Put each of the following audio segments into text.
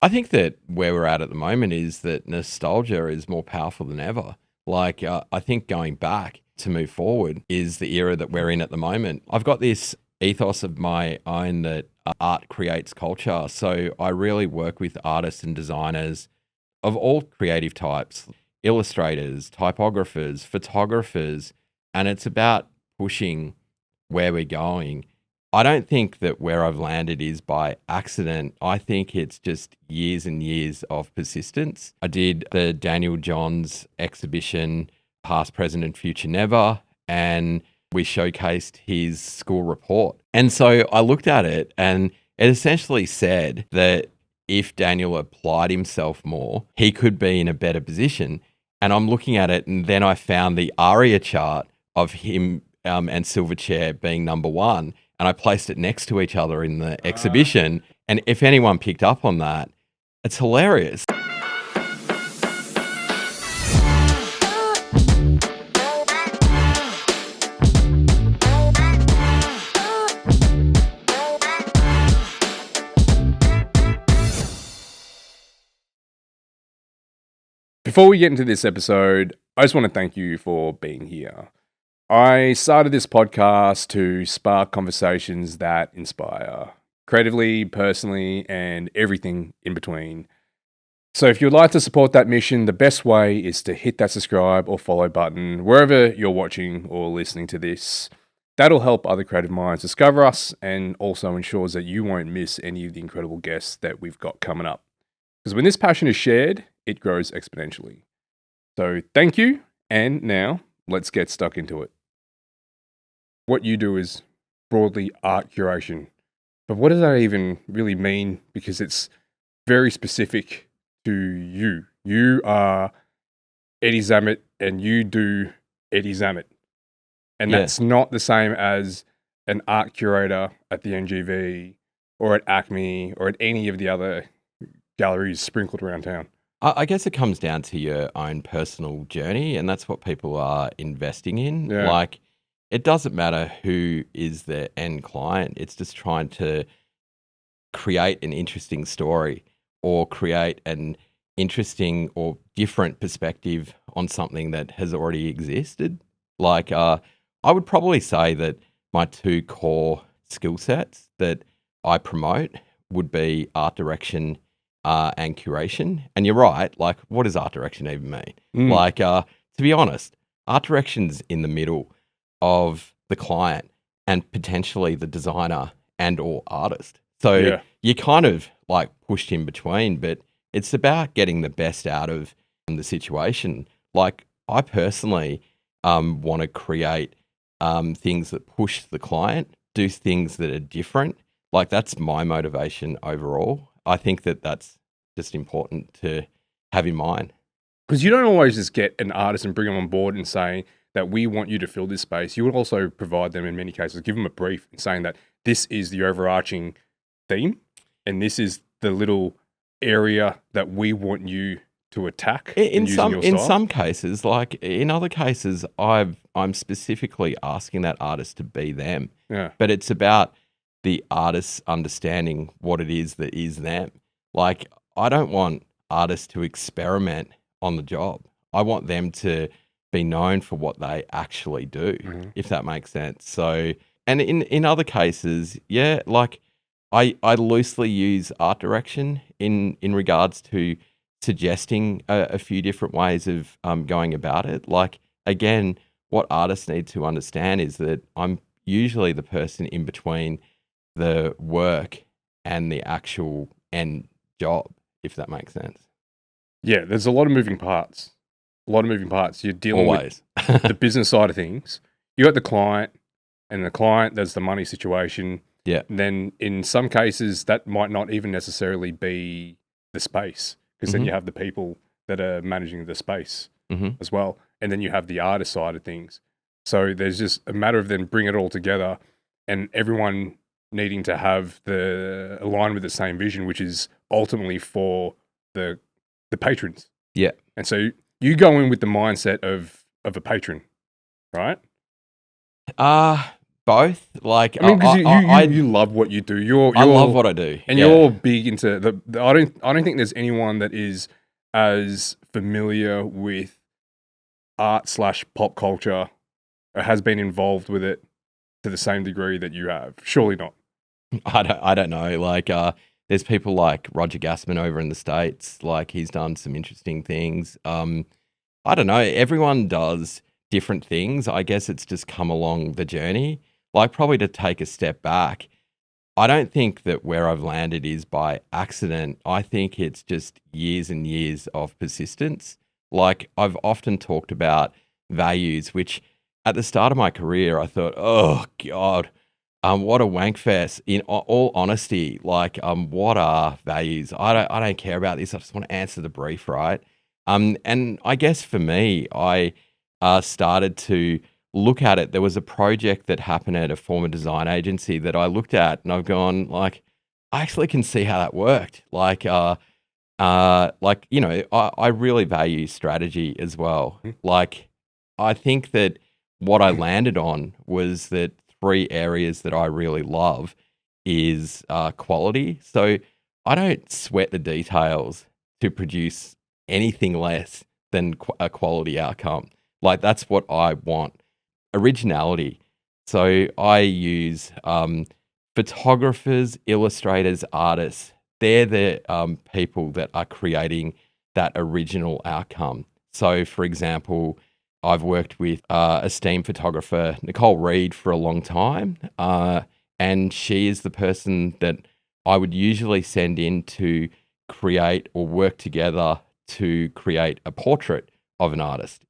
I think that where we're at the moment is that nostalgia is more powerful than ever. I think going back to move forward is the era that we're in at the moment. I've got this ethos of my own that art creates culture. So I really work with artists and designers of all creative types, illustrators, typographers, photographers, and it's about pushing where we're going. I don't think that where I've landed is by accident. I think it's just years and years of persistence. I did the Daniel Johns exhibition, Past, Present, and Future Never, and we showcased his school report. And so I looked at it, and it essentially said that if Daniel applied himself more, he could be in a better position. And I'm looking at it, and then I found the ARIA chart of him and Silverchair being number one, and I placed it next to each other in the exhibition. And if anyone picked up on that, it's hilarious. Before we get into this episode, I just want to thank you for being here. I started this podcast to spark conversations that inspire, creatively, personally, and everything in between. So if you'd like to support that mission, the best way is to hit that subscribe or follow button wherever you're watching or listening to this. That'll help other creative minds discover us and also ensures that you won't miss any of the incredible guests that we've got coming up. Because when this passion is shared, it grows exponentially. So thank you, and now let's get stuck into it. What you do is broadly art curation, but what does that even really mean? Because it's very specific to you. You are Eddie Zammit, and you do Eddie Zammit. And that's not the same as an art curator at the NGV or at Acme or at any of the other galleries sprinkled around town. I guess it comes down to your own personal journey, and that's what people are investing in. Yeah. It doesn't matter who is the end client. It's just trying to create an interesting story or create an interesting or different perspective on something that has already existed. I would probably say that my two core skill sets that I promote would be art direction and curation. And you're right, what does art direction even mean? To be honest, art direction's in the middle of the client and potentially the designer and or artist. So you kind of pushed in between, but it's about getting the best out of the situation. I personally want to create things that push the client, do things that are different. That's my motivation overall. I think that that's just important to have in mind. Because you don't always just get an artist and bring them on board and say that we want you to fill this space. You would also provide them, in many cases, give them a brief saying that this is the overarching theme and this is the little area that we want you to attack. In some cases, in other cases, I'm specifically asking that artist to be them. Yeah. But it's about the artist understanding what it is that is them. I don't want artists to experiment on the job. I want them to be known for what they actually do, if that makes sense. So, and in other cases, I loosely use art direction in regards to suggesting a few different ways of going about it. Again, what artists need to understand is that I'm usually the person in between the work and the actual end job, if that makes sense. Yeah, there's a lot of moving parts. You're dealing Always. with the business side of things. You got the client, and the client, there's the money situation. Yeah. And then in some cases, that might not even necessarily be the space, because then you have the people that are managing the space as well. And then you have the artist side of things. So there's just a matter of then bringing it all together and everyone needing to have align with the same vision, which is ultimately for the patrons. Yeah. And so you go in with the mindset of a patron, right? both. Like, I mean, because I you love what you do. You're I love what I do. and yeah. you're big into the. I don't think there's anyone that is as familiar with art/pop culture or has been involved with it to the same degree that you have. Surely not. I don't know. Like, there's people like Roger Gassman over in the States. Like, he's done some interesting things. I don't know. Everyone does different things. I guess it's just come along the journey. Like, probably to take a step back, I don't think that where I've landed is by accident. I think it's just years and years of persistence. Like, I've often talked about values, which at the start of my career, I thought, oh God, what a wank fest. In all honesty, like, what are values? I don't care about this. I just want to answer the brief, right? And I guess for me, I started to look at it. There was a project that happened at a former design agency that I looked at, and I've gone like, I actually can see how that worked. Like you know, I really value strategy as well. Mm. Like, I think that what I landed on was that three areas that I really love is quality. So I don't sweat the details to produce anything less than a quality outcome. Like, that's what I want. Originality. So I use photographers, illustrators, artists. They're the people that are creating that original outcome. So, for example, I've worked with esteemed photographer Nicole Reed for a long time, and she is the person that I would usually send in to create or work together to create a portrait of an artist,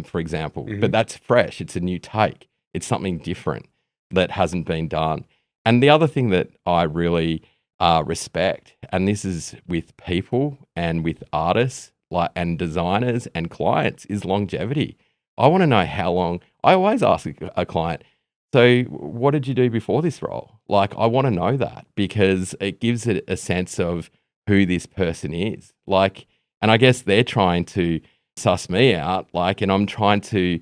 for example. Mhm. But that's fresh. It's a new take. It's something different that hasn't been done. And the other thing that I really respect, and this is with people and with artists like and designers and clients, is longevity. I want to know how long. I always ask a client, so what did you do before this role? Like, I want to know that because it gives it a sense of who this person is. Like, and I guess they're trying to suss me out, like, and I'm trying to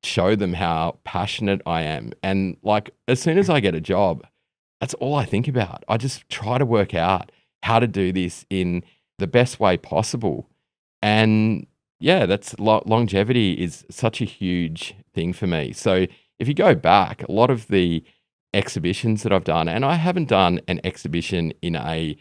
show them how passionate I am. And like, as soon as I get a job, that's all I think about. I just try to work out how to do this in the best way possible. And yeah, that's longevity is such a huge thing for me. So if you go back, a lot of the exhibitions that I've done, and I haven't done an exhibition in a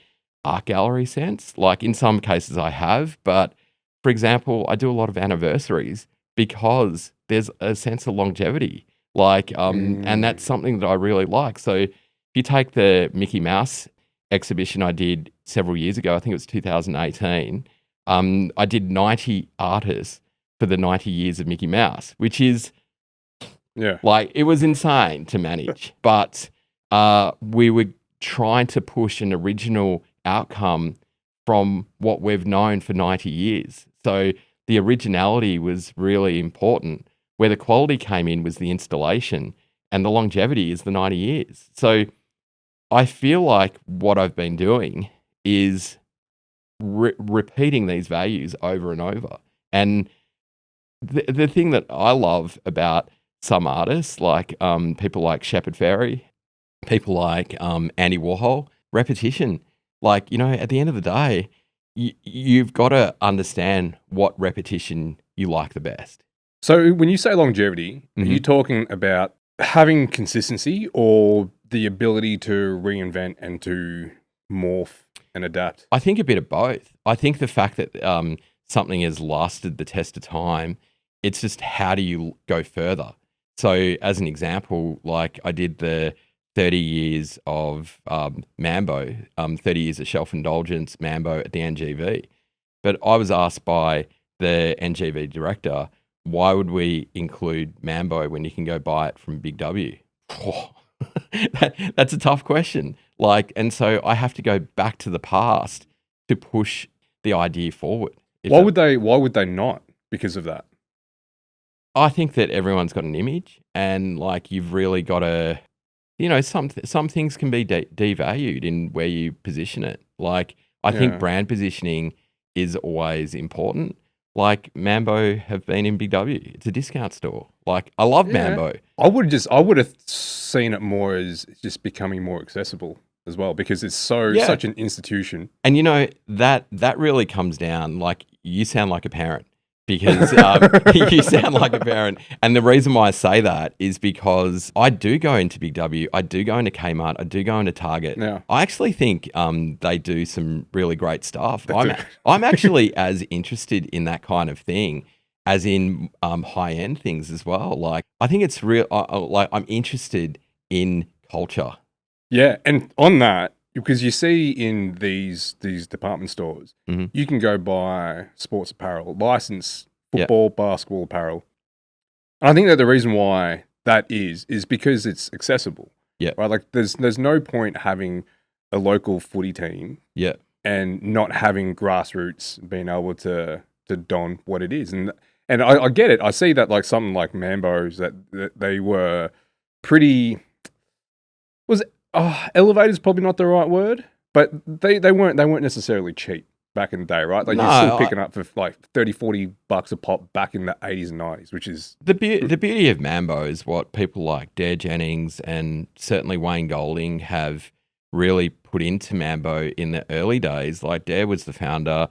art gallery sense. Like, in some cases I have, but for example, I do a lot of anniversaries because there's a sense of longevity. Like, and that's something that I really like. So if you take the Mickey Mouse exhibition I did several years ago, I think it was 2018. I did 90 artists for the 90 years of Mickey Mouse, which is Yeah. like, it was insane to manage. But we were trying to push an original outcome from what we've known for 90 years. So the originality was really important. Where the quality came in was the installation, and the longevity is the 90 years. So I feel like what I've been doing is repeating these values over and over. And the thing that I love about some artists, like people like Shepard Fairey, people like Andy Warhol, repetition. Like, you know, at the end of the day, you've got to understand what repetition you like the best. So when you say longevity, are you Mhm. talking about having consistency or the ability to reinvent and to morph and adapt? I think a bit of both. I think the fact that something has lasted the test of time, it's just how do you go further? So, as an example, like I did the 30 years of Mambo, 30 years of shelf indulgence Mambo at the NGV. But I was asked by the NGV director, why would we include Mambo when you can go buy it from Big W? That's a tough question. Like, and so I have to go back to the past to push the idea forward. Why would they not because of that? I think that everyone's got an image, and like, you've really got to, you know, some things can be devalued in where you position it. Like, I think Yeah. brand positioning is always important, like Mambo have been in Big W. It's a discount store. Like I love Mambo. I would have seen it more as just becoming more accessible as well, because it's Yeah. such an institution. And you know that really comes down, like you sound like a parent because you sound like a parent. And the reason why I say that is because I do go into Big W, I do go into Kmart, I do go into Target. Yeah. I actually think they do some really great stuff. They do. I'm actually as interested in that kind of thing as in high end things as well. Like I think it's real. Like I'm interested in culture. Yeah, and on that, because you see in these department stores, Mhm. you can go buy sports apparel, licensed Yeah. football, basketball apparel. And I think that the reason why that is because it's accessible. Yeah. Right? Like there's no point having a local footy team Yeah. and not having grassroots being able to don what it is. And I get it. I see that like something like Mambo's that they were pretty elevator's probably not the right word, but they weren't necessarily cheap back in the day, right? Like No, you're still picking up for like 30, $40 a pop back in the 80s and 90s, which is The beauty of Mambo is what people like Dare Jennings and certainly Wayne Golding have really put into Mambo in the early days. Like Dare was the founder.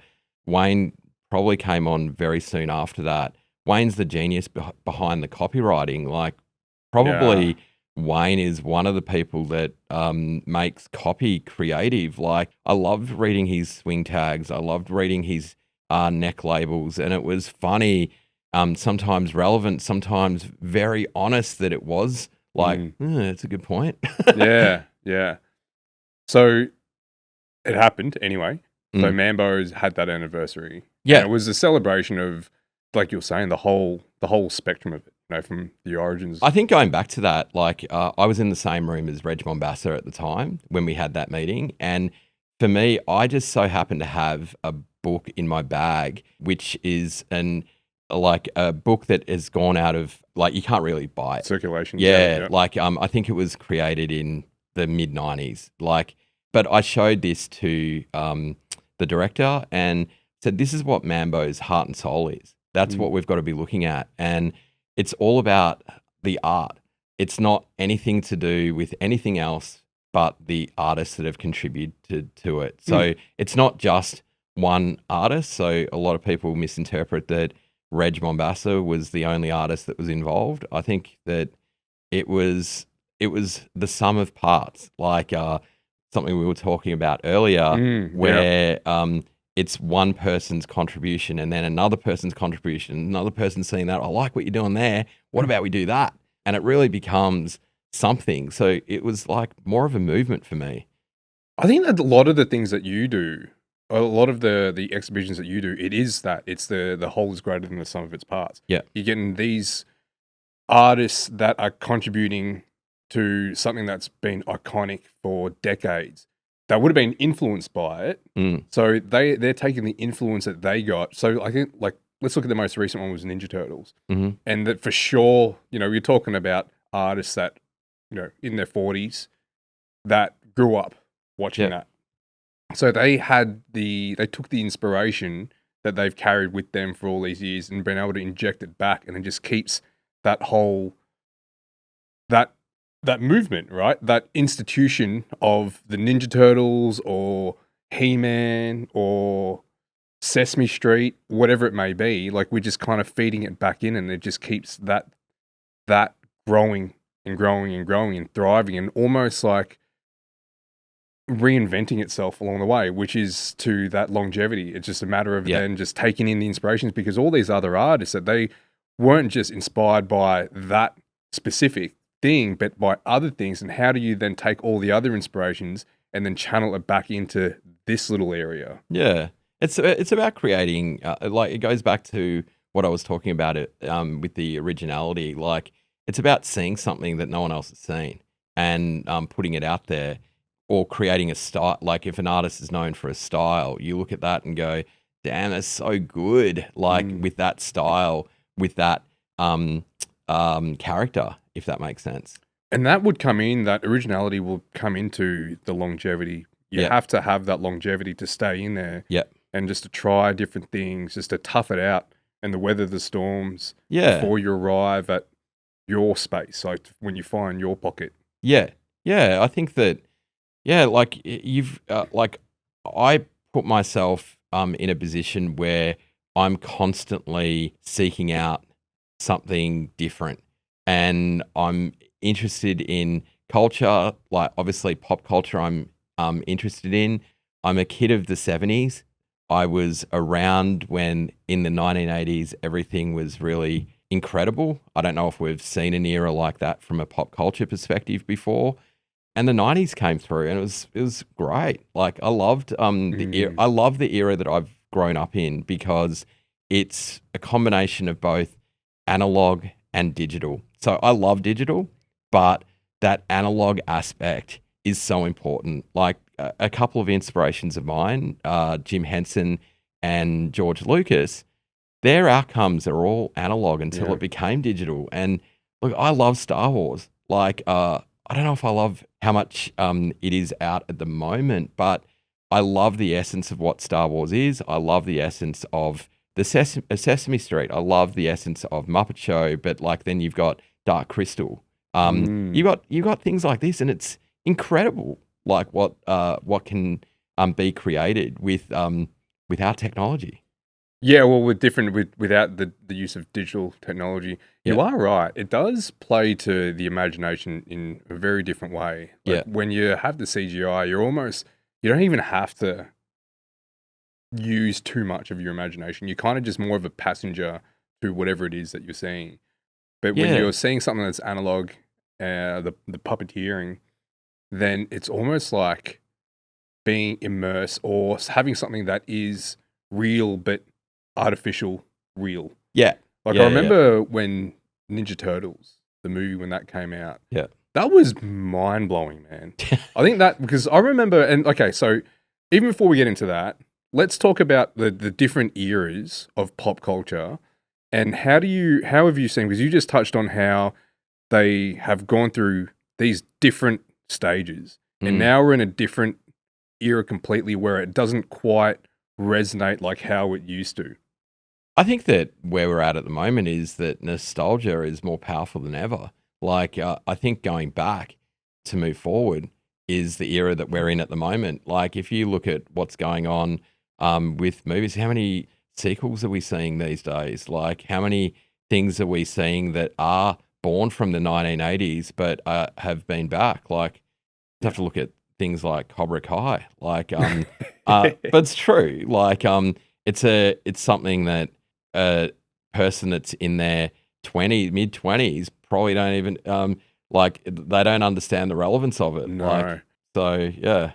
Wayne probably came on very soon after that. Wayne's the genius behind the copywriting. Like probably Wayne is one of the people that makes copy creative. Like I loved reading his swing tags. I loved reading his neck labels, and it was funny. Sometimes relevant, sometimes very honest that it was like, it's a good point. yeah. So it happened anyway. So Mm. Mambo's had that anniversary. Yeah. And it was a celebration of, like you're saying, the whole spectrum of it, you know, from the origins. I think going back to that, like I was in the same room as Reg Mombassa at the time when we had that meeting. And for me, I just so happened to have a book in my bag, which is like a book that has gone out of, like, you can't really buy it. Circulation. Yeah, like I think it was created in the mid 90s. Like, but I showed this to the director and said, "This is what Mambo's heart and soul is. That's what we've got to be looking at, and it's all about the art. It's not anything to do with anything else but the artists that have contributed to it. So it's not just one artist. So a lot of people misinterpret that Reg Mombassa was the only artist that was involved. I think that it was the sum of parts, like something we were talking about earlier, where it's one person's contribution and then another person's contribution, another person seeing that, I like what you're doing there. What about we do that? And it really becomes something. So it was like more of a movement for me. I think that a lot of the things that you do, a lot of the exhibitions that you do, it is that it's the whole is greater than the sum of its parts. Yeah. You're getting these artists that are contributing to something that's been iconic for decades, that would have been influenced by it. So they're taking the influence that they got. So I think, like, let's look at the most recent one was Ninja Turtles. And that for sure, you know, you're talking about artists that, you know, in their 40s that grew up watching that. So they took the inspiration that they've carried with them for all these years and been able to inject it back, and it just keeps that whole, that movement, right? That institution of the Ninja Turtles or He-Man or Sesame Street, whatever it may be, like we're just kind of feeding it back in, and it just keeps that growing and growing and growing and thriving, and almost like reinventing itself along the way, which is to that longevity. It's just a matter of then just taking in the inspirations, because all these other artists, that they weren't just inspired by that specific thing, but by other things. And how do you then take all the other inspirations and then channel it back into this little area? Yeah. It's about creating, like, it goes back to what I was talking about it with the originality. Like, it's about seeing something that no one else has seen and putting it out there, or creating a style. Like, if an artist is known for a style, you look at that and go, damn, that's so good. Like, with that style, with that character, if that makes sense. And that would come in, that originality will come into the longevity. You have to have that longevity to stay in there. Yeah. and just to try different things, just to tough it out and to weather the storms Yeah. before you arrive at your space, like when you find your pocket. Yeah. Yeah. I think that, yeah, like like I put myself in a position where I'm constantly seeking out something different, and I'm interested in culture, like obviously pop culture. I'm interested in. I'm a kid of the '70s. I was around when in the 1980s everything was really incredible. I don't know if we've seen an era like that from a pop culture perspective before. And the 90s came through and it was great. Like I loved I love the era that I've grown up in because it's a combination of both analog and digital. So I love digital, but that analog aspect is so important. Like a couple of inspirations of mine, Jim Henson and George Lucas, their outcomes are all analog until Yeah. it became digital. And look, I love Star Wars. Like, I don't know if I love how much it is out at the moment, but I love the essence of what Star Wars is. I love the essence of the Sesame Street. I love the essence of Muppet Show, but like then you've got Dark Crystal. You got things like this, and it's incredible. Like what can be created with without technology. Yeah, well, without the use of digital technology, you Yeah. are right. It does play to the imagination in a very different way. Like Yeah. when you have the CGI, you don't even have to use too much of your imagination. You're kind of just more of a passenger to whatever it is that you're seeing. But when Yeah. you're seeing something that's analog, the puppeteering, then it's almost like being immersed or having something that is real but artificial real. Yeah. Like Yeah. I Yeah. remember when Ninja Turtles, the movie when that came out, Yeah. that was mind blowing, man. I think that because I remember, and okay, so even before we get into that, let's talk about the different eras of pop culture and how have you seen? Because you just touched on how they have gone through these different stages, and Mm. now we're in a different era completely where it doesn't quite resonate like how it used to. I think that where we're at the moment is that nostalgia is more powerful than ever. Like, I think going back to move forward is the era that we're in at the moment. Like, if you look at what's going on with movies, how many sequels are we seeing these days? Like, how many things are we seeing that are born from the 1980s but have been back? Like, you have to look at things like Cobra Kai. Like, but it's true. Like, it's something that a person that's in their mid 20s probably don't even like they don't understand the relevance of it. No. Like, so yeah.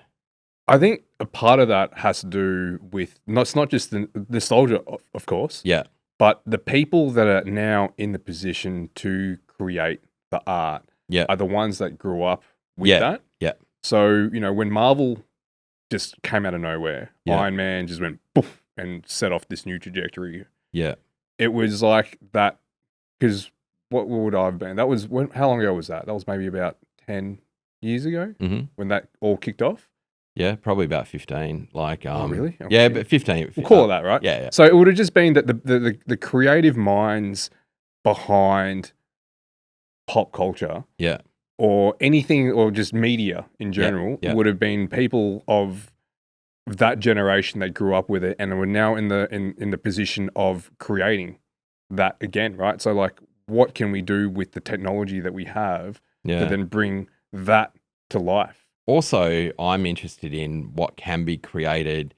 I think a part of that has to do with it's not just the nostalgia, of course, Yeah. but the people that are now in the position to create the art Yeah. are the ones that grew up with Yeah. that. Yeah. So, when Marvel just came out of nowhere, Yeah. Iron Man just went poof and set off this new trajectory. Yeah. It was like that because what would I have been? That was how long ago was that? That was maybe about 10 years ago when that all kicked off. Yeah, probably about 15. Like, Oh, really? Yeah, Okay. but 15. We'll call it that, right? Yeah, yeah. So it would have just been that the creative minds behind pop culture Yeah. or anything or just media in general yeah. would have been people of that generation that grew up with it and were now in the position of creating that again, right? So like what can we do with the technology that we have Yeah. to then bring that to life? Also, I'm interested in what can be created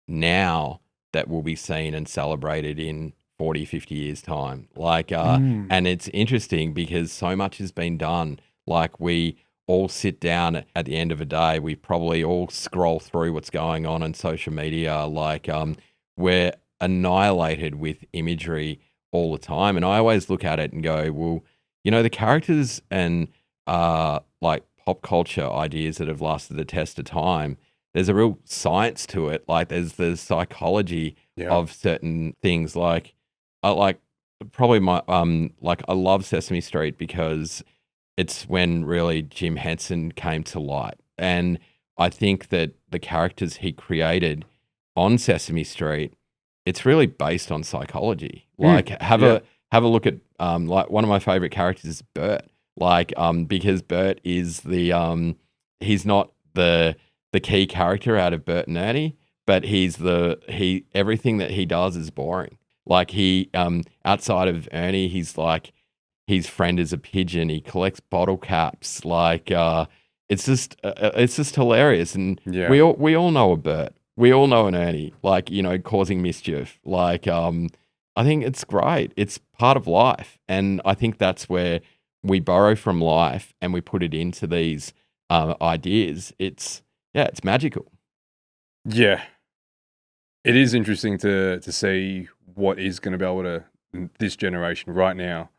now that will be seen and celebrated in 40, 50 years' time. Like, and it's interesting because so much has been done. Like, we all sit down at the end of a day, we probably all scroll through what's going on social media. Like, we're annihilated with imagery all the time. And I always look at it and go, well, the characters and like pop culture ideas that have lasted the test of time, there's a real science to it. Like there's the psychology of certain things. Like I like probably my like I love Sesame Street because it's when really Jim Henson came to light. And I think that the characters he created on Sesame Street, it's really based on psychology. Mm, Like have yeah. a look at like one of my favorite characters is Bert. Like because Bert is the he's not the key character out of Bert and Ernie, but he everything that he does is boring. Like he outside of Ernie, he's like his friend is a pigeon. He collects bottle caps. Like it's just hilarious. And Yeah. we all know a Bert. We all know an Ernie. Like causing mischief. Like I think it's great. It's part of life, and I think that's where we borrow from life and we put it into these ideas. It's magical. Yeah. It is interesting to see what is going to be able to this generation right now,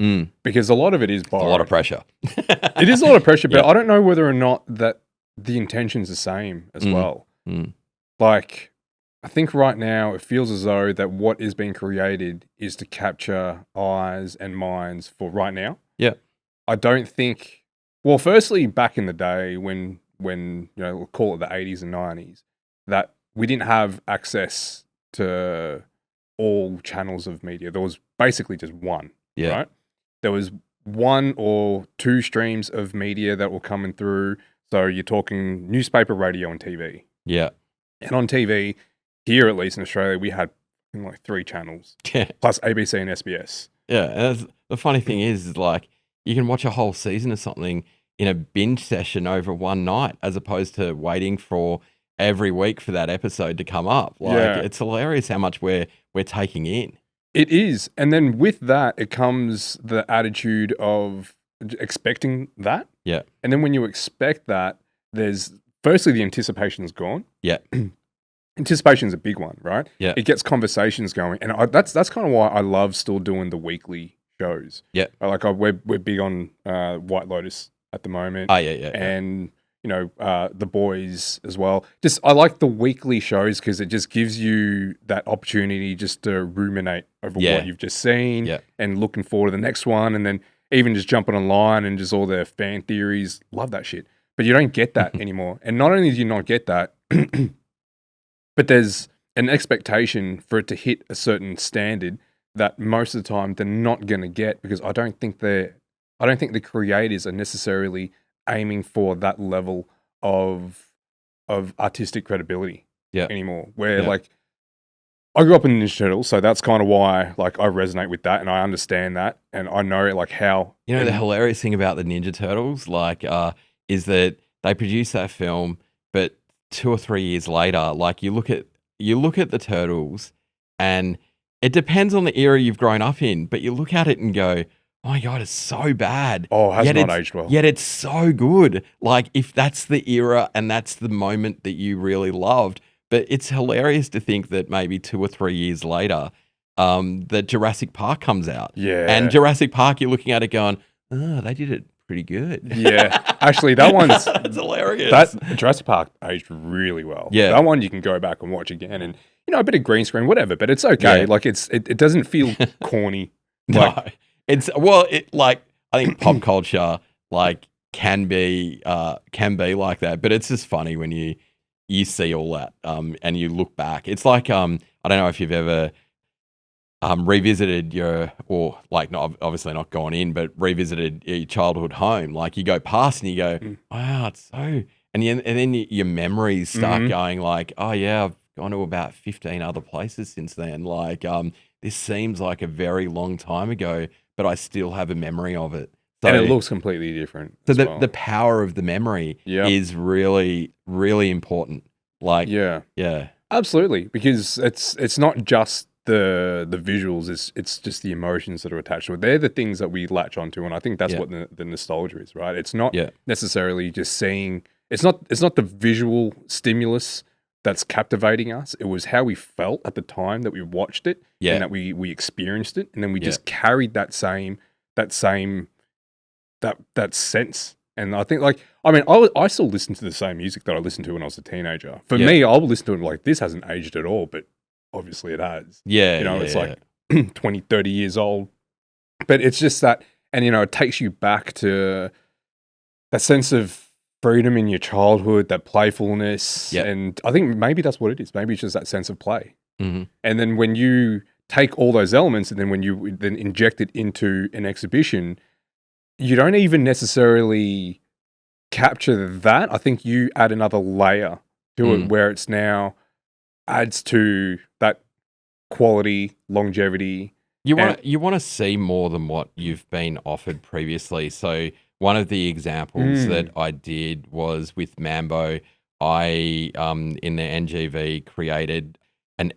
because a lot of it is borrowed. A lot of pressure. It is a lot of pressure, but Yeah. I don't know whether or not that the intention's the same as well. Like, I think right now it feels as though that what is being created is to capture eyes and minds for right now. Yeah. I don't think. Well, firstly, back in the day when we'll call it the 80s and 90s, that we didn't have access to all channels of media. There was basically just one. Yeah. Right. There was one or two streams of media that were coming through. So you're talking newspaper, radio, and TV. Yeah. And on TV, here at least in Australia, we had like 3 channels Yeah. plus ABC and SBS. Yeah. And the funny thing is like you can watch a whole season of something in a binge session over one night, as opposed to waiting for every week for that episode to come up. Like Yeah. it's hilarious how much we're taking in. It is. And then with that, it comes the attitude of expecting that. Yeah. And then when you expect that, there's firstly the anticipation's gone. Yeah. Anticipation's a big one, right? Yeah. It gets conversations going. And that's kind of why I love still doing the weekly shows. Yeah. Like we're big on White Lotus at the moment. Oh yeah. And The Boys as well. Just I like the weekly shows because it just gives you that opportunity just to ruminate over Yeah. what you've just seen Yeah. and looking forward to the next one, and then even just jumping online and just all their fan theories. Love that shit. But you don't get that anymore. And not only do you not get that, but there's an expectation for it to hit a certain standard that most of the time they're not going to get, because I don't think the creators are necessarily aiming for that level of artistic credibility anymore. Where like I grew up in Ninja Turtles, so that's kind of why like I resonate with that and I understand that, and I know like how The hilarious thing about the Ninja Turtles, like, is that they produced that film, but 2 or 3 years later, like you look at the Turtles, and it depends on the era you've grown up in, but you look at it and go, oh my God, it's so bad. Oh, it has not aged well. Yet it's so good. Like, if that's the era and that's the moment that you really loved. But it's hilarious to think that maybe 2 or 3 years later, that Jurassic Park comes out. Yeah. And Jurassic Park, you're looking at it going, oh, they did it pretty good. Yeah. Actually, that one's It's hilarious. that Jurassic Park aged really well. Yeah. That one you can go back and watch again, and a bit of green screen, whatever, but it's okay. Yeah. Like it doesn't feel corny. No. I think pop culture like can be like that, but it's just funny when you see all that and you look back. It's like I don't know if you've ever revisited obviously not gone in, but revisited your childhood home. Like you go past and you go, wow, it's so, and then your memories start going like, oh yeah, I've gone to about 15 other places since then. Like this seems like a very long time ago, but I still have a memory of it. So, and it looks completely different. So as well. the power of the memory is really, really important. Like, yeah, yeah, absolutely, because it's not just the visuals; it's just the emotions that are attached to it. They're the things that we latch onto, and I think that's what the nostalgia is, right? It's not necessarily just seeing. It's not the visual stimulus that's captivating us. It was how we felt at the time that we watched it, and that we experienced it, and then we just carried that same sense. And I think, I still listen to the same music that I listened to when I was a teenager. For me, I'll listen to it like, this hasn't aged at all, but obviously it has. Yeah. It's like 20, 30 years old. But it's just that, and, it takes you back to that sense of freedom in your childhood, that playfulness. Yep. And I think maybe that's what it is. Maybe it's just that sense of play. Mhm. And then when you take all those elements and then when you then inject it into an exhibition, you don't even necessarily capture that. I think you add another layer to it where it's now adds to that quality, longevity. You want to see more than what you've been offered previously. So one of the examples that I did was with Mambo. I in the NGV created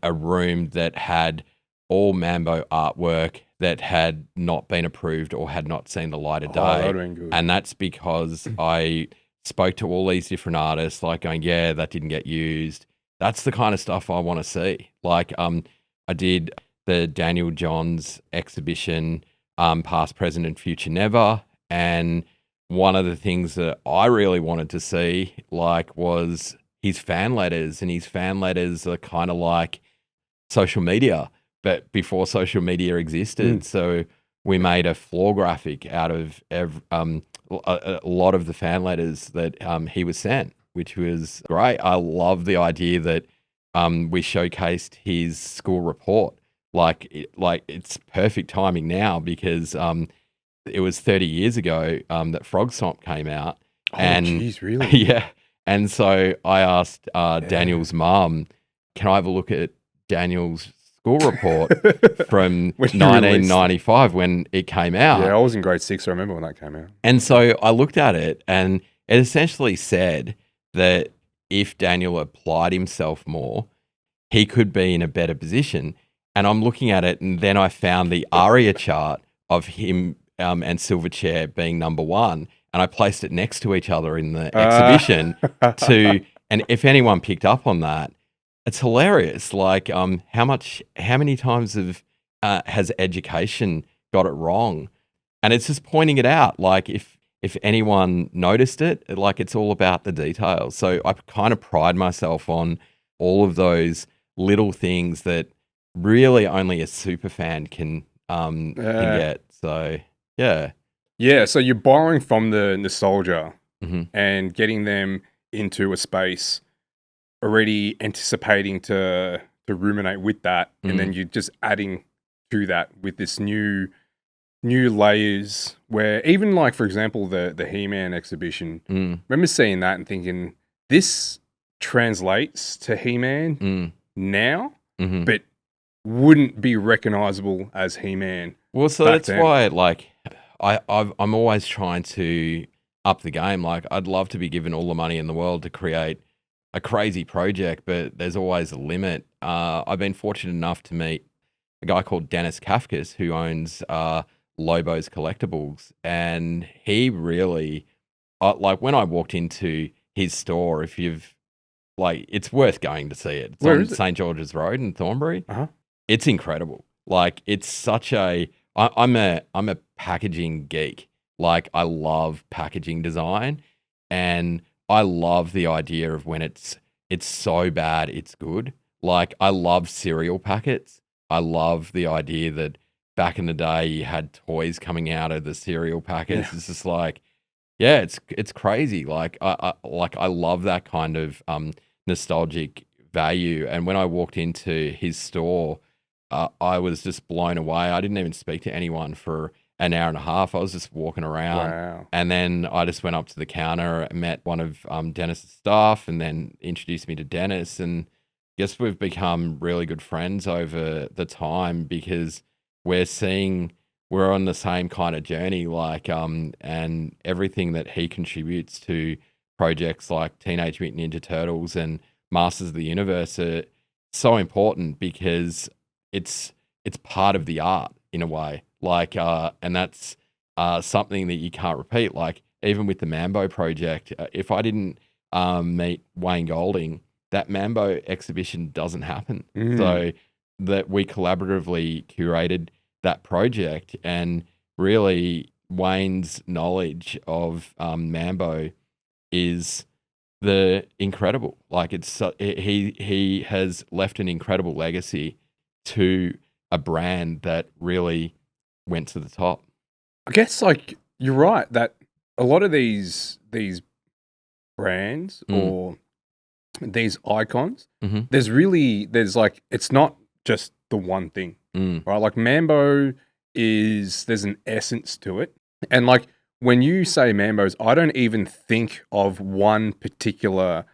a room that had all Mambo artwork that had not been approved or had not seen the light of day. That would've been good. And that's because I spoke to all these different artists, like going, yeah, that didn't get used. That's the kind of stuff I want to see. Like I did the Daniel Johns exhibition, Past, Present, and Future Never. And one of the things that I really wanted to see, like, was his fan letters. And his fan letters are kind of like social media, but before social media existed. So we made a floor graphic out of a lot of the fan letters that he was sent, which was great. I love the idea that we showcased his school report. Like it's perfect timing now because it was 30 years ago that Frog Stomp came out. And geez, really? Yeah. And so I asked Daniel's mum, can I have a look at Daniel's school report from 1995 when it came out? Yeah, I was in grade 6. I remember when that came out. And so I looked at it and it essentially said that if Daniel applied himself more, he could be in a better position. And I'm looking at it, and then I found the ARIA chart of him and Silverchair being number one, and I placed it next to each other in the exhibition and if anyone picked up on that, it's hilarious. Like, how many times has education got it wrong? And it's just pointing it out. Like, if anyone noticed it, like, it's all about the details. So I kind of pride myself on all of those little things that really only a super fan can get. So yeah. So you're borrowing from the nostalgia and getting them into a space already anticipating to ruminate with that, and then you're just adding to that with this new layers. Where even, like, for example, the He-Man exhibition, remember seeing that and thinking this translates to He-Man now, but wouldn't be recognizable as He-Man. Well, so that's why, like, I'm always trying to up the game. Like, I'd love to be given all the money in the world to create a crazy project, but there's always a limit. I've been fortunate enough to meet a guy called Dennis Kafkas who owns Lobo's Collectibles, and he really, like, when I walked into his store, if you've, like, it's worth going to see it. It's on St. George's Road in Thornbury. It's incredible. Like, it's such I'm a packaging geek. Like, I love packaging design, and I love the idea of when it's so bad it's good. Like, I love cereal packets. I love the idea that back in the day you had toys coming out of the cereal packets. It's just like, yeah, it's crazy. Like, I love that kind of nostalgic value. And when I walked into his store, I was just blown away. I didn't even speak to anyone for an hour and a half. I was just walking around. Wow. And then I just went up to the counter, met one of Dennis's staff, and then introduced me to Dennis. And I guess we've become really good friends over the time because we're on the same kind of journey. Like, and everything that he contributes to projects like Teenage Mutant Ninja Turtles and Masters of the Universe are so important because it's part of the art in a way. Like, and that's something that you can't repeat. Like, even with the Mambo project, if I didn't meet Wayne Golding, that Mambo exhibition doesn't happen. So that we collaboratively curated that project, and really Wayne's knowledge of Mambo is the incredible. Like, it's he has left an incredible legacy to a brand that really went to the top. I guess, like, you're right that a lot of these brands Mm. or these icons, Mm-hmm. there's like, it's not just the one thing, Mm. right? Like Mambo there's an essence to it. And like when you say Mambos, I don't even think of one particular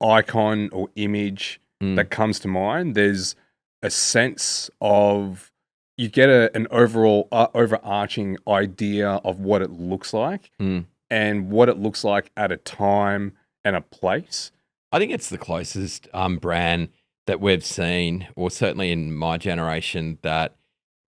icon or image Mm. that comes to mind. There's a sense of, you get an overall overarching idea of what it looks like Mm. and what it looks like at a time and a place. I think it's the closest brand that we've seen, or certainly in my generation, that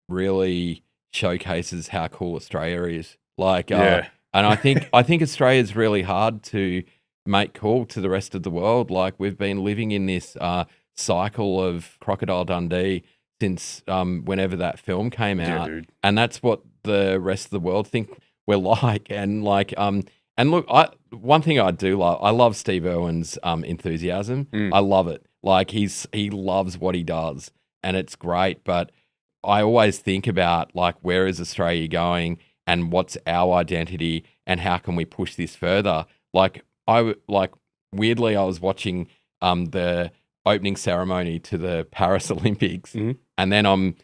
really showcases how cool Australia is. Like, Yeah. and I think Australia's really hard to make cool to the rest of the world. Like, we've been living in this cycle of Crocodile Dundee since whenever that film came Yeah, out, dude. and that's what the rest of the world think we're like. And like, and look, one thing I do love, I love Steve Irwin's enthusiasm. Mm. I love it. Like, he loves what he does, and it's great. But I always think about, like, where is Australia going, and what's our identity, and how can we push this further? Like, weirdly, I was watching the opening ceremony to the Paris Olympics, Mhm. and then I'm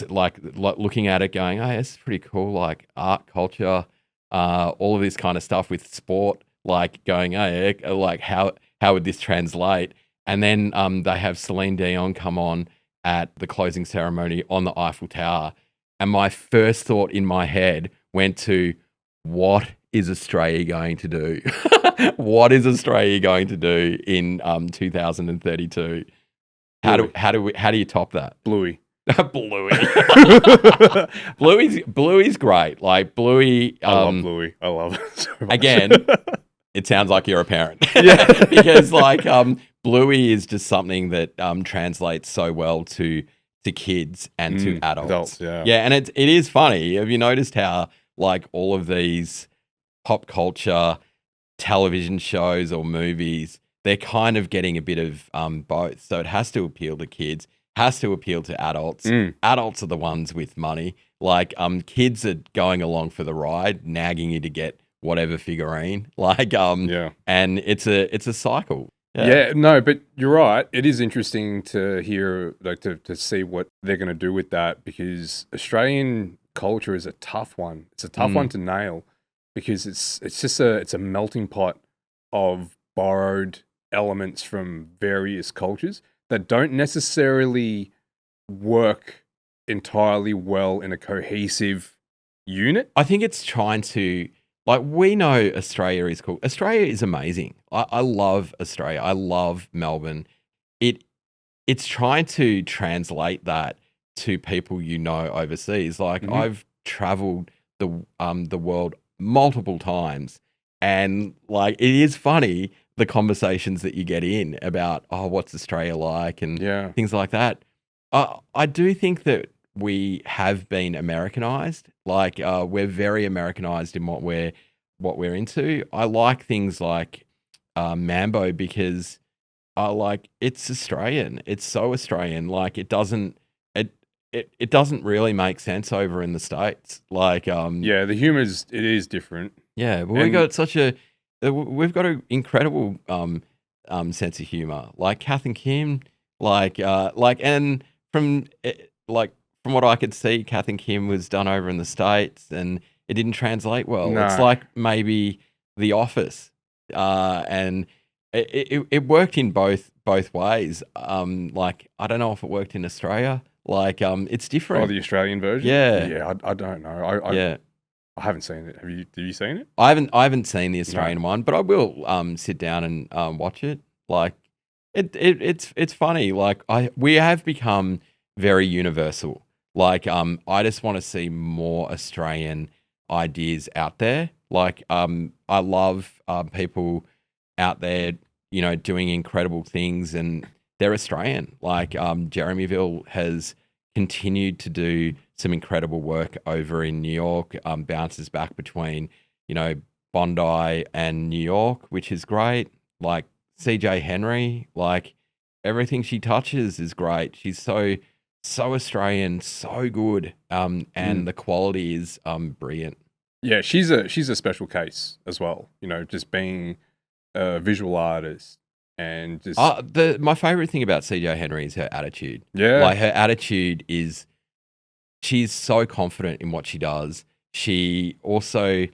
like looking at it, going, "Oh, this is pretty cool." Like, art, culture, all of this kind of stuff with sport. Like, going, "Hey, like, how would this translate?" And then they have Celine Dion come on at the closing ceremony on the Eiffel Tower. And my first thought in my head went to, what is Australia going to do? What is Australia going to do in 2032? How do you top that? Bluey. Bluey. Bluey's great. Like, Bluey, I love Bluey. I love it so much. Again, it sounds like you're a parent. Yeah. Because like Bluey is just something that translates so well to kids and to adults. yeah. Yeah, and it is funny. Have you noticed how, like, all of these pop culture television shows or movies, they're kind of getting a bit of both. So it has to appeal to kids, has to appeal to adults. Adults are the ones with money. Like, kids are going along for the ride, nagging you to get whatever figurine. Like, Yeah. and it's a cycle. Yeah, no, but you're right. It is interesting to hear, like, to see what they're going to do with that, because Australian culture is a tough one. It's a tough one to nail, because it's a melting pot of borrowed elements from various cultures that don't necessarily work entirely well in a cohesive unit. I think it's trying to, like, we know Australia is cool. Australia is amazing. I love Australia. I love Melbourne. It's trying to translate that to people overseas. Like, Mhm. I've traveled the world multiple times, and like, it is funny the conversations that you get in about, oh, what's Australia like, and Yeah. things like that. I do think that we have been Americanized. Like, we're very Americanized in what we're into. I like things like Mambo, because it's Australian. It's so Australian. Like, it doesn't really make sense over in the States. Like, Yeah, the humor is different. yeah, but we've got an incredible sense of humor. Like Kath and Kim, and from what I could see, Kath and Kim was done over in the States, and it didn't translate well. It's No. like maybe The Office, and it worked in both ways. Like, I don't know if it worked in Australia. Like, it's different. Oh, the Australian version? Yeah. Yeah, I don't know. Yeah. I haven't seen it. Have you seen it? I haven't seen the Australian one, but I will sit down and watch it. Like, it's funny. Like, we have become very universal. Like, I just want to see more Australian ideas out there. Like, I love people out there, doing incredible things, and they're Australian. Like, Jeremyville has continued to do some incredible work over in New York, bounces back between, Bondi and New York, which is great. Like, CJ Henry, like, everything she touches is great. She's so Australian, so good. And the quality is brilliant. Yeah, she's a special case as well. Just being a visual artist and just My favorite thing about CJ Henry is her attitude. yeah, Like her attitude is she's so confident in what she does. She also,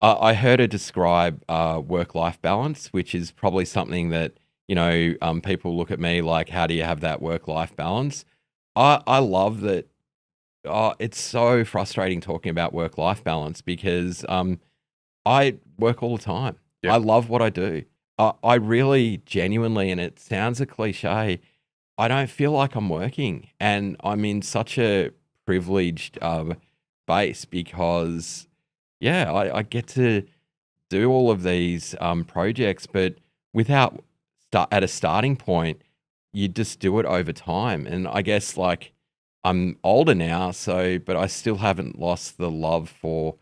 I heard her describe work-life balance, which is probably something that, people look at me like, how do you have that work-life balance? I love that. Oh, it's so frustrating talking about work-life balance because I work all the time. yeah, I love what I do. I really genuinely, and it sounds a cliche, I don't feel like I'm working. And I'm in such a privileged base because, yeah, I get to do all of these projects, but without at a starting point, you just do it over time. And I guess like I'm older now, so but I still haven't lost the love for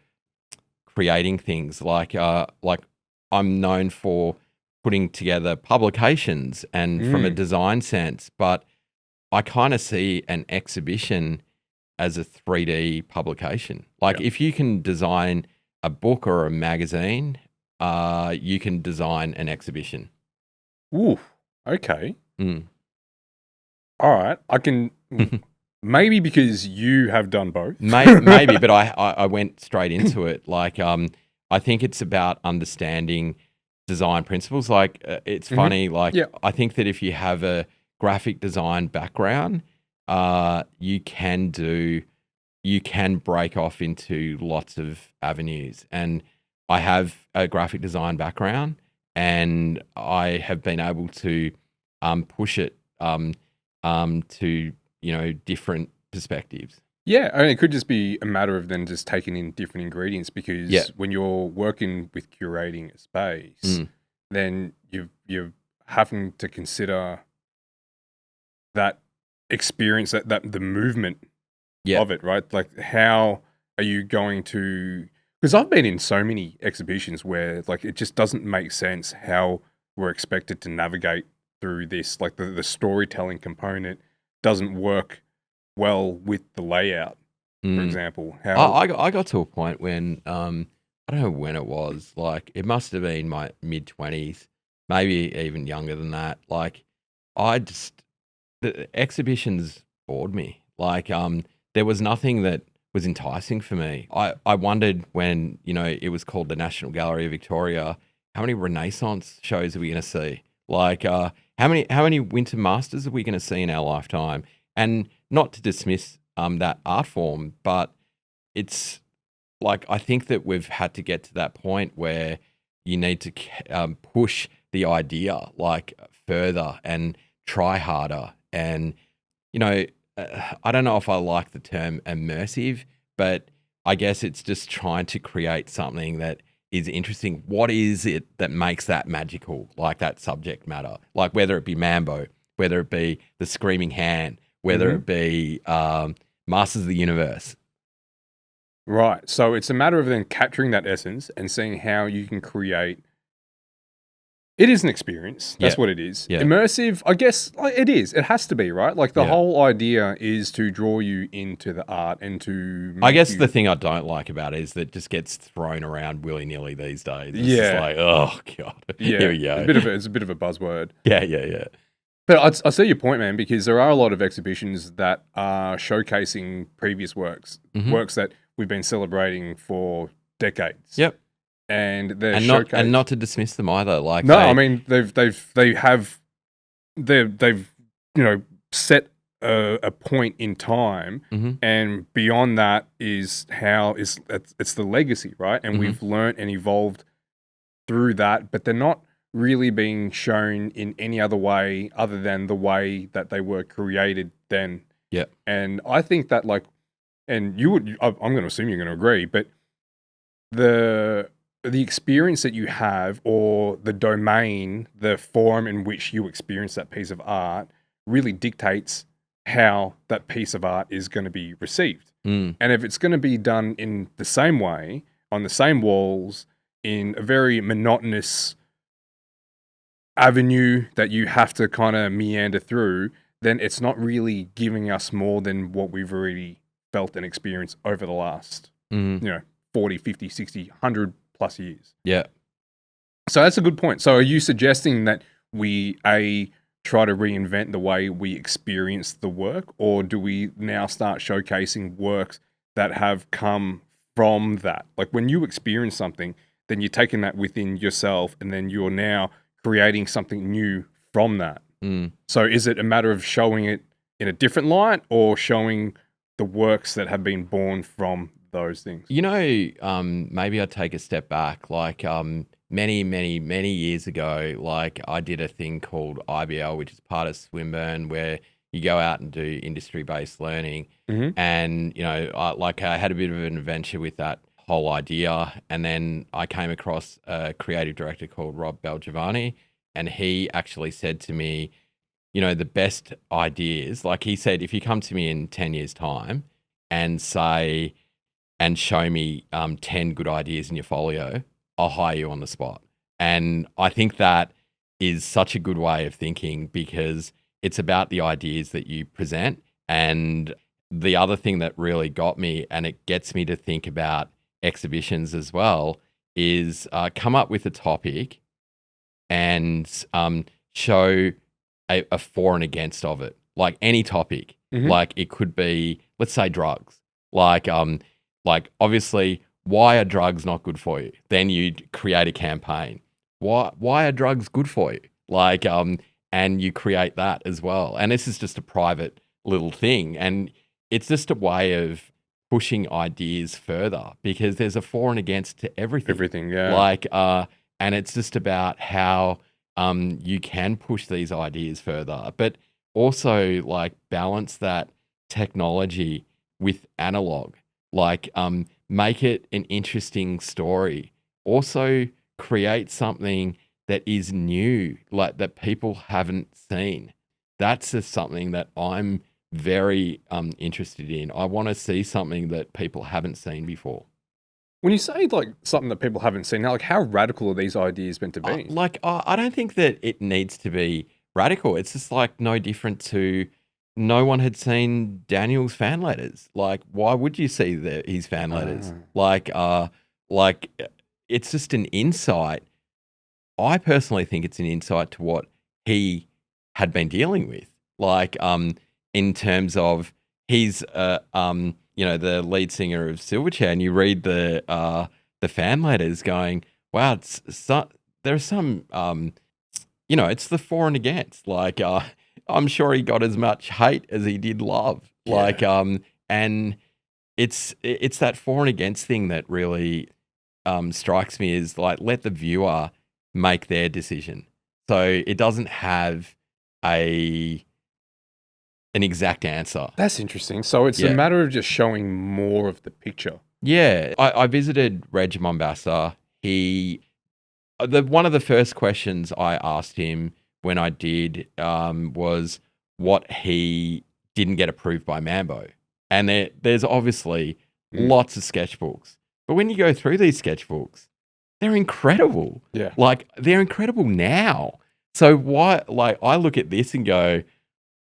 creating things. Like I'm known for putting together publications and from a mm, design sense, but I kind of see an exhibition as a 3D publication. Like yeah. if you can design a book or a magazine, you can design an exhibition. Ooh, okay, Mm. all right. I can maybe because you have done both. Maybe, but I went straight into it. Like, I think it's about understanding design principles. Like, it's Mhm. funny. Like, Yeah, I think that if you have a graphic design background, you can break off into lots of avenues. And I have a graphic design background, and I have been able to push it to different perspectives. yeah, and it could just be a matter of then just taking in different ingredients Yeah. because when you're working with curating a space, Mm. then you're having to consider that experience, that the movement Yeah. of it, right? Like, how are you going to? Because I've been in so many exhibitions where, like, it just doesn't make sense how we're expected to navigate through this. Like, the storytelling component doesn't work well with the layout, for Mm. example. I, How? I got to a point when I don't know when it was. Like it must have been my mid-20s, maybe even younger than that. Like I just the exhibitions bored me. Like there was nothing that was enticing for me. I wondered when, it was called the National Gallery of Victoria, how many Renaissance shows are we going to see? Like how many Winter Masters are we going to see in our lifetime? And not to dismiss that art form, but it's like I think that we've had to get to that point where you need to push the idea like further and try harder. And you know, I don't know if I like the term immersive, but I guess it's just trying to create something that is interesting. What is it that makes that magical, like that subject matter? Like whether it be Mambo, whether it be the Screaming Hand, whether Mhm. it be Masters of the Universe. Right. So it's a matter of then capturing that essence and seeing how you can create. It is an experience. Yeah, That's what it is. yeah, Immersive, I guess, like, it is. It has to be, right? Like, the yeah. whole idea is to draw you into the art and to I make guess the you. thing I don't like about it is that it just gets thrown around willy nilly these days. It's just Yeah, like, oh god, here yeah. we go. It's a bit of a buzzword. Yeah, yeah, yeah. But I see your point, man, because there are a lot of exhibitions that are showcasing previous works, Hmm. works that we've been celebrating for decades, Yep. and they're And showcased. not to dismiss them either. Like No, I mean they've set a point in time, hmm and beyond that is how is it's the legacy, right? And hmm we've learnt and evolved through that, but they're not really being shown in any other way other than the way that they were created then. yeah, And I think that, like, and I'm going to assume you're going to agree, but the the experience that you have, or the domain, the form in which you experience that piece of art, really dictates how that piece of art is going to be received. mm, And if it's going to be done in the same way, on the same walls, in a very monotonous avenue that you have to kind of meander through, then it's not really giving us more than what we've already felt and experienced over the last, mm, you know, 40, 50, 60, 100 plus years. yeah. So that's a good point. So are you suggesting that we try to reinvent the way we experience the work, or do we now start showcasing works that have come from that? Like when you experience something, then you're taking that within yourself, and then you're now creating something new from that. Mm. So is it a matter of showing it in a different light, or showing the works that have been born from those things? You know, maybe I'd take a step back. Like many, many, many years ago, like I did a thing called IBL, which is part of Swinburne, where you go out and do industry-based learning. Mhm. And, you know, I had a bit of an adventure with that whole idea. And then I came across a creative director called Rob Belgiovanni, and he actually said to me, you know, the best ideas, like he said, if you come to me in 10 years' time and say, and show me 10 good ideas in your folio, I'll hire you on the spot. And I think that is such a good way of thinking, because it's about the ideas that you present. And the other thing that really got me, and it gets me to think about exhibitions as well, is come up with a topic and show a for and against of it, like any topic. Mhm. Like it could be, let's say, drugs. Like obviously, why are drugs not good for you? Then you'd create a campaign. Why are drugs good for you? Like and you create that as well. And this is just a private little thing, and it's just a way of pushing ideas further, because there's a for and against to everything. Everything, yeah. Like and it's just about how you can push these ideas further, but also like balance that technology with analog. Like make it an interesting story. Also create something that is new, like that people haven't seen. That's just something that I'm very interested in. I want to see something that people haven't seen before. When you say like something that people haven't seen, now, like how radical are these ideas meant to be? I don't think that it needs to be radical. It's just like no different to no one had seen Daniel's fan letters. Like, why would you see his fan letters? Ah. Like it's just an insight. I personally think it's an insight to what he had been dealing with. Like, in terms of he's you know, the lead singer of Silverchair, and you read the fan letters going, wow, there's some you know, it's the for and against. Like I'm sure he got as much hate as he did love. Like and it's that for and against thing that really strikes me, is like, let the viewer make their decision. So it doesn't have an exact answer. That's interesting. So it's a Yeah. matter of just showing more of the picture. Yeah, I visited Reg Mombasa. One of the first questions I asked him when I did was what he didn't get approved by Mambo. And there's obviously lots of sketchbooks. But when you go through these sketchbooks, they're incredible. Yeah. Like, they're incredible now. So why, like, I look at this and go,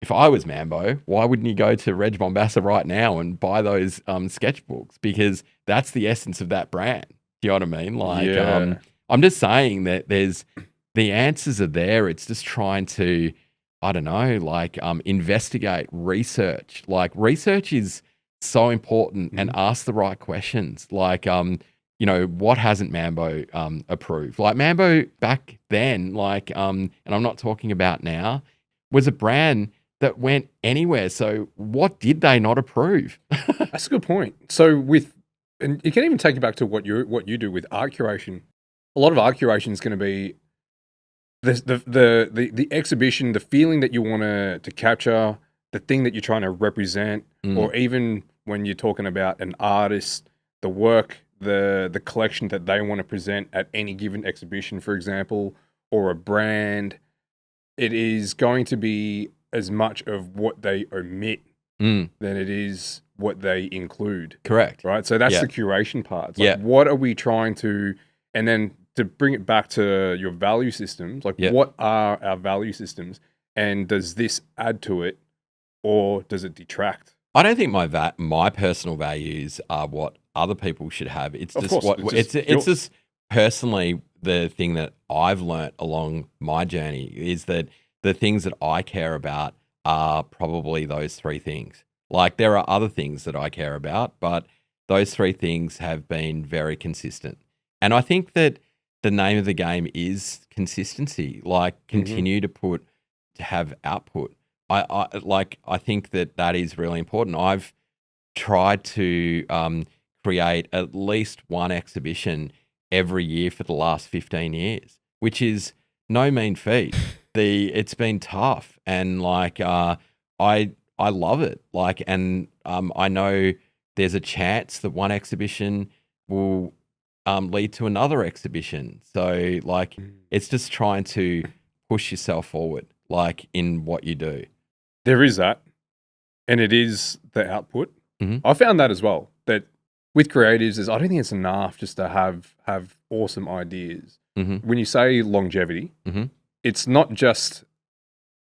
if I was Mambo, why wouldn't you go to Reg Mombasa right now and buy those sketchbooks? Because that's the essence of that brand. Do you know what I mean? Like, Yeah. I'm just saying that the answers are there. It's just trying to, I don't know, like investigate, research. Like, research is so important, and ask the right questions. Like, you know, what hasn't Mambo approved? Like, Mambo back then, like, and I'm not talking about now, was a brand that went anywhere. So what did they not approve? That's a good point. So and you can even take it back to what you do with art curation. A lot of art curation is going to be the exhibition, the feeling that you want to capture, the thing that you're trying to represent, or even when you're talking about an artist, the work, the collection that they want to present at any given exhibition, for example, or a brand. It is going to be as much of what they omit than it is what they include. Correct. Right? So that's Yeah. the curation part. It's Yeah. like, what are we trying to, and then to bring it back to your value systems, like Yeah. what are our value systems, and does this add to it, or does it detract? I don't think my personal values are what other people should have. It's Of just course, what it's just it's just personally, the thing that I've learnt along my journey is that the things that I care about are probably those three things. Like there are other things that I care about, but those three things have been very consistent. And I think that the name of the game is consistency. Like continue to have output. I think that is really important. I've tried to create at least one exhibition every year for the last 15 years, which is no mean feat. It's been tough, and I love it. I know there's a chance that one exhibition will lead to another exhibition. So it's just trying to push yourself forward, in what you do. There is that, and it is the output. Mhm. I found that as well, that with creatives I don't think it's enough just to have awesome ideas. Mhm. When you say longevity, Mhm. it's not just,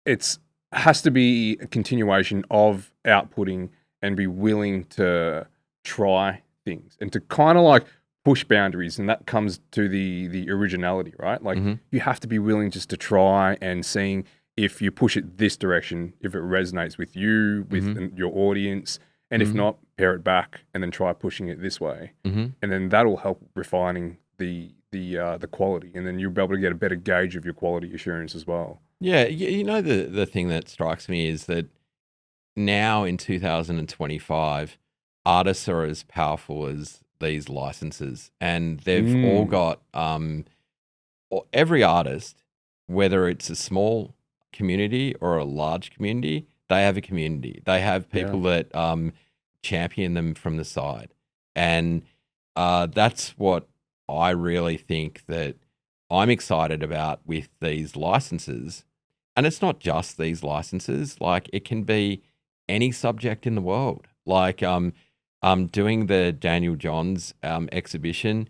it's has to be a continuation of outputting and be willing to try things and to kind of like push boundaries, and that comes to the originality, right? Like Mhm. you have to be willing just to try and seeing if you push it this direction, if it resonates with you, with your audience, and if Mhm. not, pare it back and then try pushing it this way, Mhm. and then that'll help refining the quality, and then you'll be able to get a better gauge of your quality assurance as well. Yeah, you know the thing that strikes me is that now in 2025, artists are as powerful as these licenses, and they've all Mm, got every artist, whether it's a small community or a large community, they have a community. They have yeah. people that champion them from the side, and that's what I really think that I'm excited about with these licenses. And it's not just these licenses; like it can be any subject in the world. Doing the Daniel Johns exhibition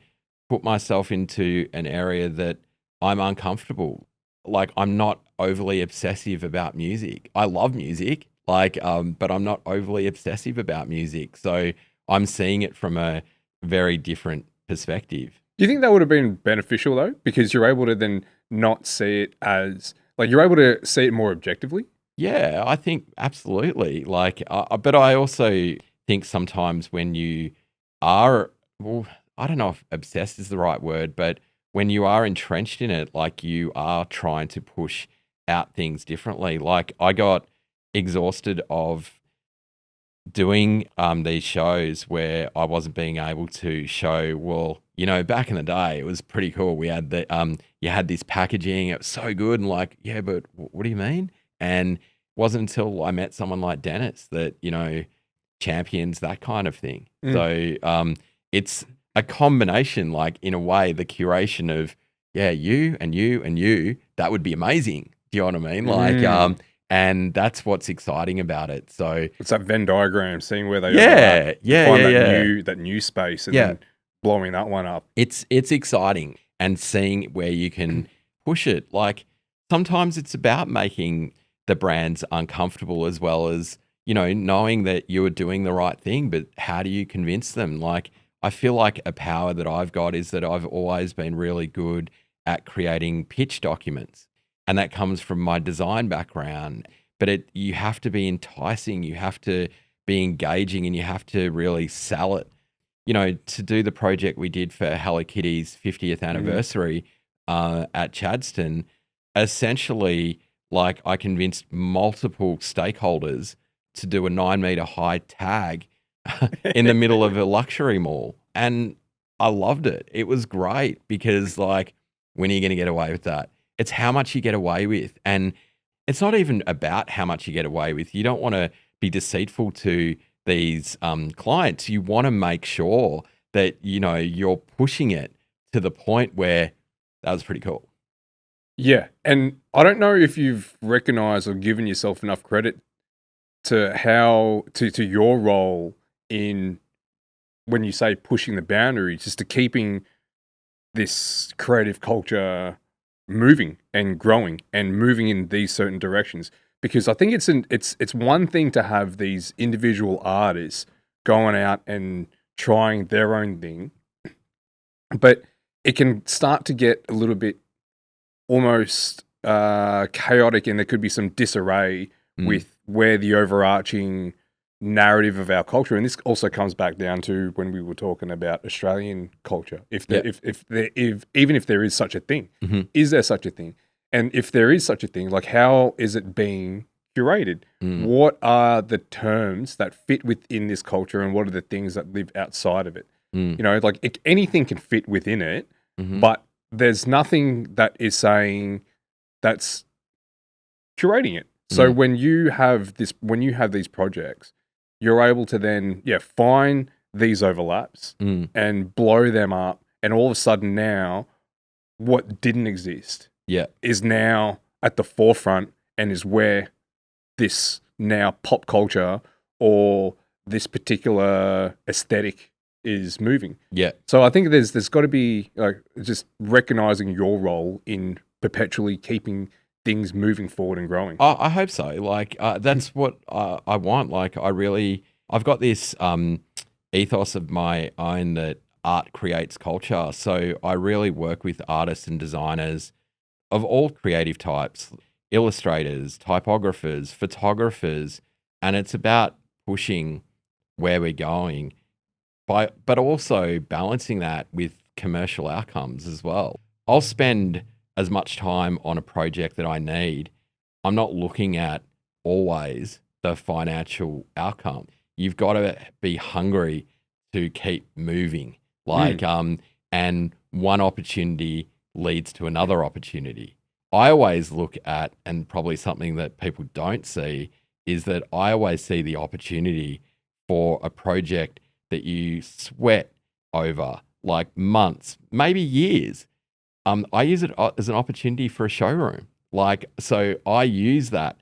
put myself into an area that I'm uncomfortable. Like I'm not overly obsessive about music. I love music, but I'm not overly obsessive about music. So I'm seeing it from a very different perspective. Do you think that would have been beneficial though? Because you're able to then not see it as like you're able to see it more objectively. Yeah, I think absolutely. But I also think sometimes when you are, well, I don't know if obsessed is the right word, but when you are entrenched in it, like you are trying to push out things differently. Like I got exhausted of doing these shows where I wasn't being able to show, well, back in the day it was pretty cool. We had you had this packaging, it was so good, and yeah, but what do you mean? And it wasn't until I met someone like Dennis that, champions that kind of thing. Mm. So it's a combination, like in a way, the curation of, yeah, you and you and you, that would be amazing. Do you know what I mean? Mm. And that's what's exciting about it. So It's that Venn diagram, seeing where they overlap yeah, to yeah, find yeah, yeah, that new space, and yeah. then blowing that one up. It's exciting and seeing where you can push it. Like sometimes it's about making the brands uncomfortable as well as, knowing that you are doing the right thing, but how do you convince them? Like I feel like a power that I've got is that I've always been really good at creating pitch documents. And that comes from my design background. But you have to be enticing, you have to be engaging, and you have to really sell it. To do the project we did for Hello Kitty's 50th Mm. anniversary at Chadston, essentially, like I convinced multiple stakeholders to do a 9 meter high tag in the middle of a luxury mall. And I loved it. It was great because, like, when are you going to get away with that? It's how much you get away with. And it's not even about how much you get away with. You don't want to be deceitful to these clients. You want to make sure that you're pushing it to the point where that was pretty cool. Yeah, and I don't know if you've recognized or given yourself enough credit to how to your role in, when you say pushing the boundaries, just to keeping this creative culture moving and growing and moving in these certain directions. Because I think it's one thing to have these individual artists going out and trying their own thing, but it can start to get a little bit almost chaotic, and there could be some disarray with where the overarching narrative of our culture, and this also comes back down to when we were talking about Australian culture. Even if there is such a thing, is there such a thing? And if there is such a thing, like how is it being curated? What are the terms that fit within this culture, and what are the things that live outside of it? You know, like anything can fit within it, but there's nothing that is saying that's curating it. So when you have these projects, you're able to then find these overlaps and blow them up, and all of a sudden now what didn't exist is now at the forefront, and is where this now pop culture or this particular aesthetic is moving. So I think there's got to be like just recognizing your role in perpetually keeping things moving forward and growing. I hope so. Like that's what I want. Like I've got this ethos of my own that art creates culture. So I really work with artists and designers of all creative types, illustrators, typographers, photographers, and it's about pushing where we're going, but also balancing that with commercial outcomes as well. I'll spend as much time on a project that I need. I'm not looking at always the financial outcome. You've got to be hungry to keep moving. And one opportunity leads to another opportunity. I always look at, and probably something that people don't see, is that I always see the opportunity for a project that you sweat over like months, maybe years. I use it as an opportunity for a showroom. So I use that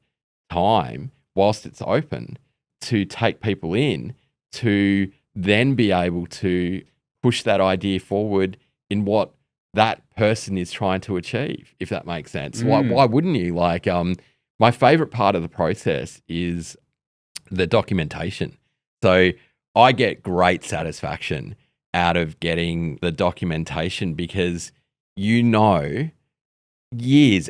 time whilst it's open to take people in, to then be able to push that idea forward in what that person is trying to achieve, if that makes sense. Why wouldn't you? My favorite part of the process is the documentation. So I get great satisfaction out of getting the documentation, because years,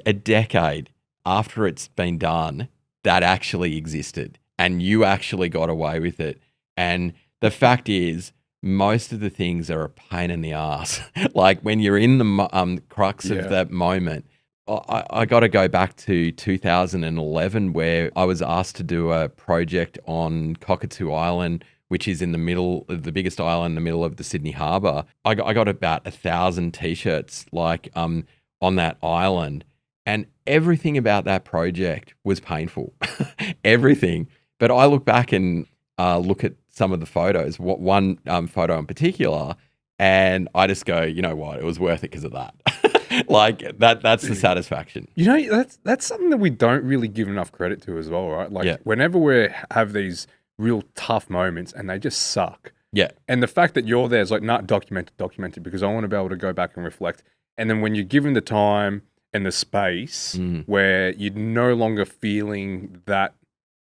a decade after it's been done, that actually existed and you actually got away with it. And the fact is, most of the things are a pain in the ass. Like when you're in the crux of that moment. I got to go back to 2011, where I was asked to do a project on Cockatoo Island, which is in the middle of the biggest island in the middle of the Sydney Harbour. I got about 1,000 t-shirts on that island, and everything about that project was painful. Everything. But I look back and look at some of the photos, one photo in particular, and I just go, you know what, it was worth it because of that. That's the satisfaction. You know, that's something that we don't really give enough credit to as well, right? Whenever we have these real tough moments and they just suck. And the fact that you're there is like, not document it, because I want to be able to go back and reflect. And then when you're given the time and the space where you're no longer feeling that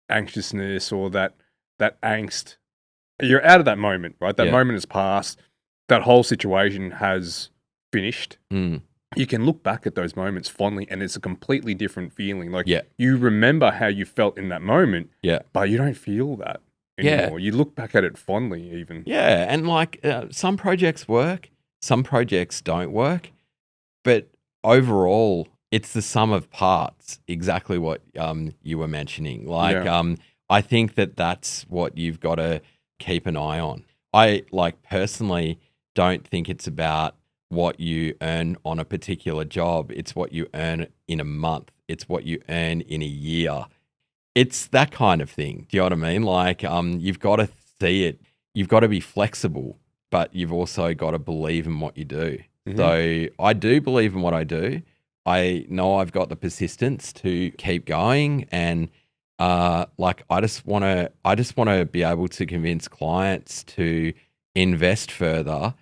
anxiousness or that angst, you're out of that moment, right? That moment has passed. That whole situation has finished. You can look back at those moments fondly, and it's a completely different feeling. You remember how you felt in that moment, but you don't feel that anymore. You look back at it fondly even. And some projects work, some projects don't work, but overall, it's the sum of parts, exactly what you were mentioning. I think that's what you've got to keep an eye on. I personally don't think it's about what you earn on a particular job. It's what you earn in a month. It's what you earn in a year. It's that kind of thing. Do you know what I mean? You've got to see it. You've got to be flexible, but you've also got to believe in what you do. So I do believe in what I do. I know I've got the persistence to keep going, and I just want to be able to convince clients to invest further,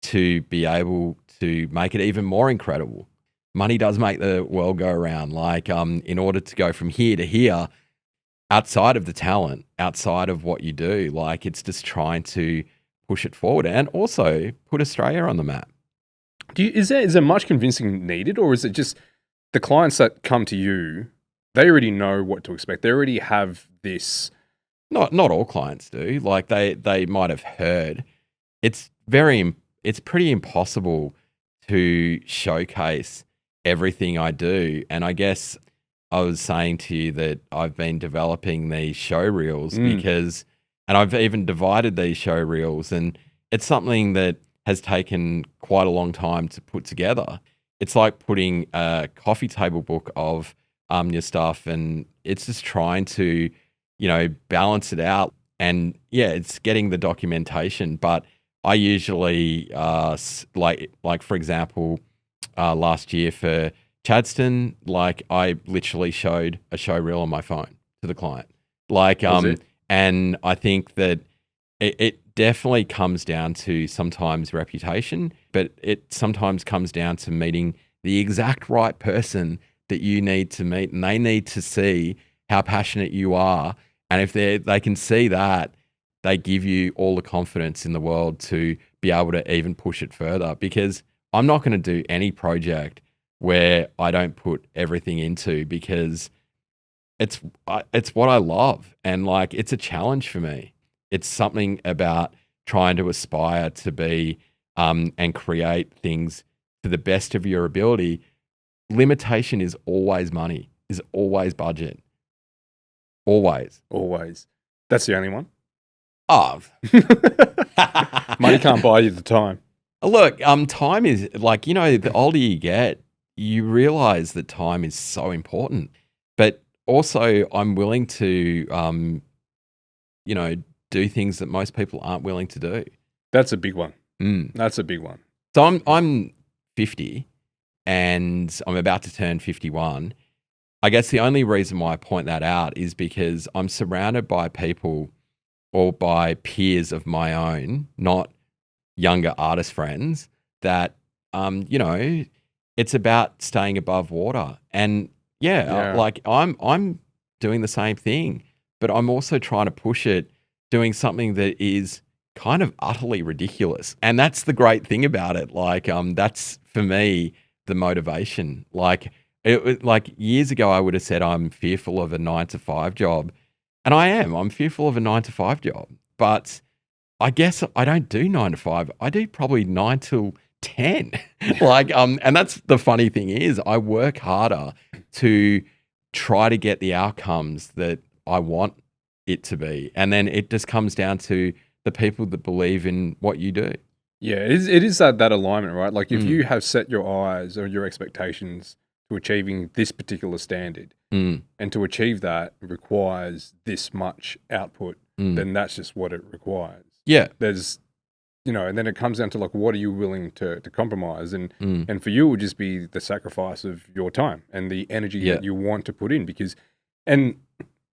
to be able to make it even more incredible. Money does make the world go around. In order to go from here to here, outside of the talent, outside of what you do, it's just trying to push it forward and also put Australia on the map. Is there much convincing needed, or is it just the clients that come to you, they already know what to expect? They already have this. Not all clients do. Like they might have heard. It's pretty impossible to showcase everything I do. And I guess I was saying to you that I've been developing these show reels and I've even divided these show reels, and it's something that has taken quite a long time to put together. It's like putting a coffee table book of your stuff, and it's just trying to, balance it out. And yeah, it's getting the documentation, but I usually like for example, last year for Chadston, like I literally showed a show reel on my phone to the client. Like and I think that it definitely comes down to sometimes reputation, but it sometimes comes down to meeting the exact right person that you need to meet, and they need to see how passionate you are. And if they can see that, they give you all the confidence in the world to be able to even push it further. Because I'm not going to do any project where I don't put everything into, because it's what I love, and like it's a challenge for me. It's something about trying to aspire to be and create things to the best of your ability. Limitation is always money, is always budget. Always. That's the only one. Oh. Money can't buy you the time. Look, time is like, the older you get, you realize that time is so important. But also, I'm willing to, do things that most people aren't willing to do. That's a big one. That's a big one. So I'm 50 and I'm about to turn 51. I guess the only reason why I point that out is because I'm surrounded by people or by peers of my own, not younger artist friends, that, it's about staying above water. And like I'm doing the same thing, but I'm also trying to push it, doing something that is kind of utterly ridiculous. And that's the great thing about it. Like, that's for me, the motivation. Like, like years ago, I would have said I'm fearful of a 9-to-5 job. And I am. I'm fearful of a 9-to-5 job. But I guess I don't do 9 to 5. I do probably 9 till 10. Like, and that's the funny thing is I work harder to try to get the outcomes that I want it to be. And then it just comes down to the people that believe in what you do. Yeah, it is that alignment, right? Like if you have set your eyes or your expectations to achieving this particular standard, and to achieve that requires this much output, then that's just what it requires. Yeah. There's, and then it comes down to like, what are you willing to compromise? And for you, it would just be the sacrifice of your time and the energy that you want to put in, and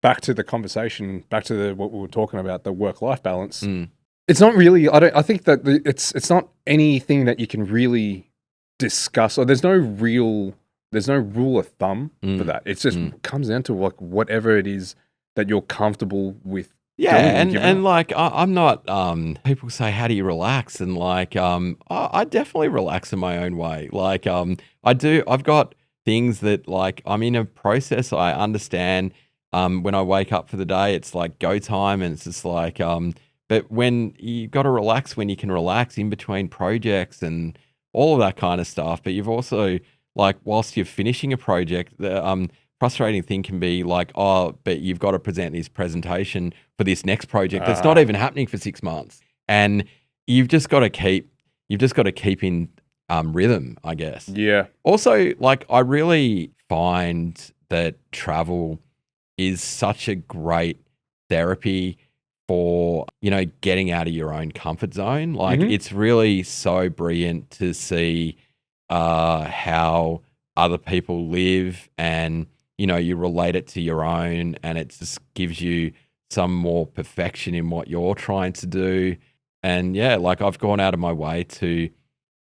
back to the conversation, what we were talking about, the work-life balance. It's not really, I think that it's not anything that you can really discuss, or there's no rule of thumb for that. It's just comes down to like whatever it is that you're comfortable with. Yeah, and like I'm not. People say, "How do you relax?" And like, I definitely relax in my own way. Like, I do. I've got things that like I'm in a process. I understand. When I wake up for the day, it's like go time, and it's just like. But when you got to relax, when you can relax in between projects and all of that kind of stuff. But you've also like whilst you're finishing a project, the frustrating thing can be like, oh, but you've got to present this presentation for this next project that's not even happening for 6 months, and you've just got to keep in rhythm, I guess. Yeah. Also, like I really find that travel is such a great therapy for getting out of your own comfort zone. Like it's really so brilliant to see how other people live, and you relate it to your own, and it just gives you some more perfection in what you're trying to do. And yeah, like I've gone out of my way to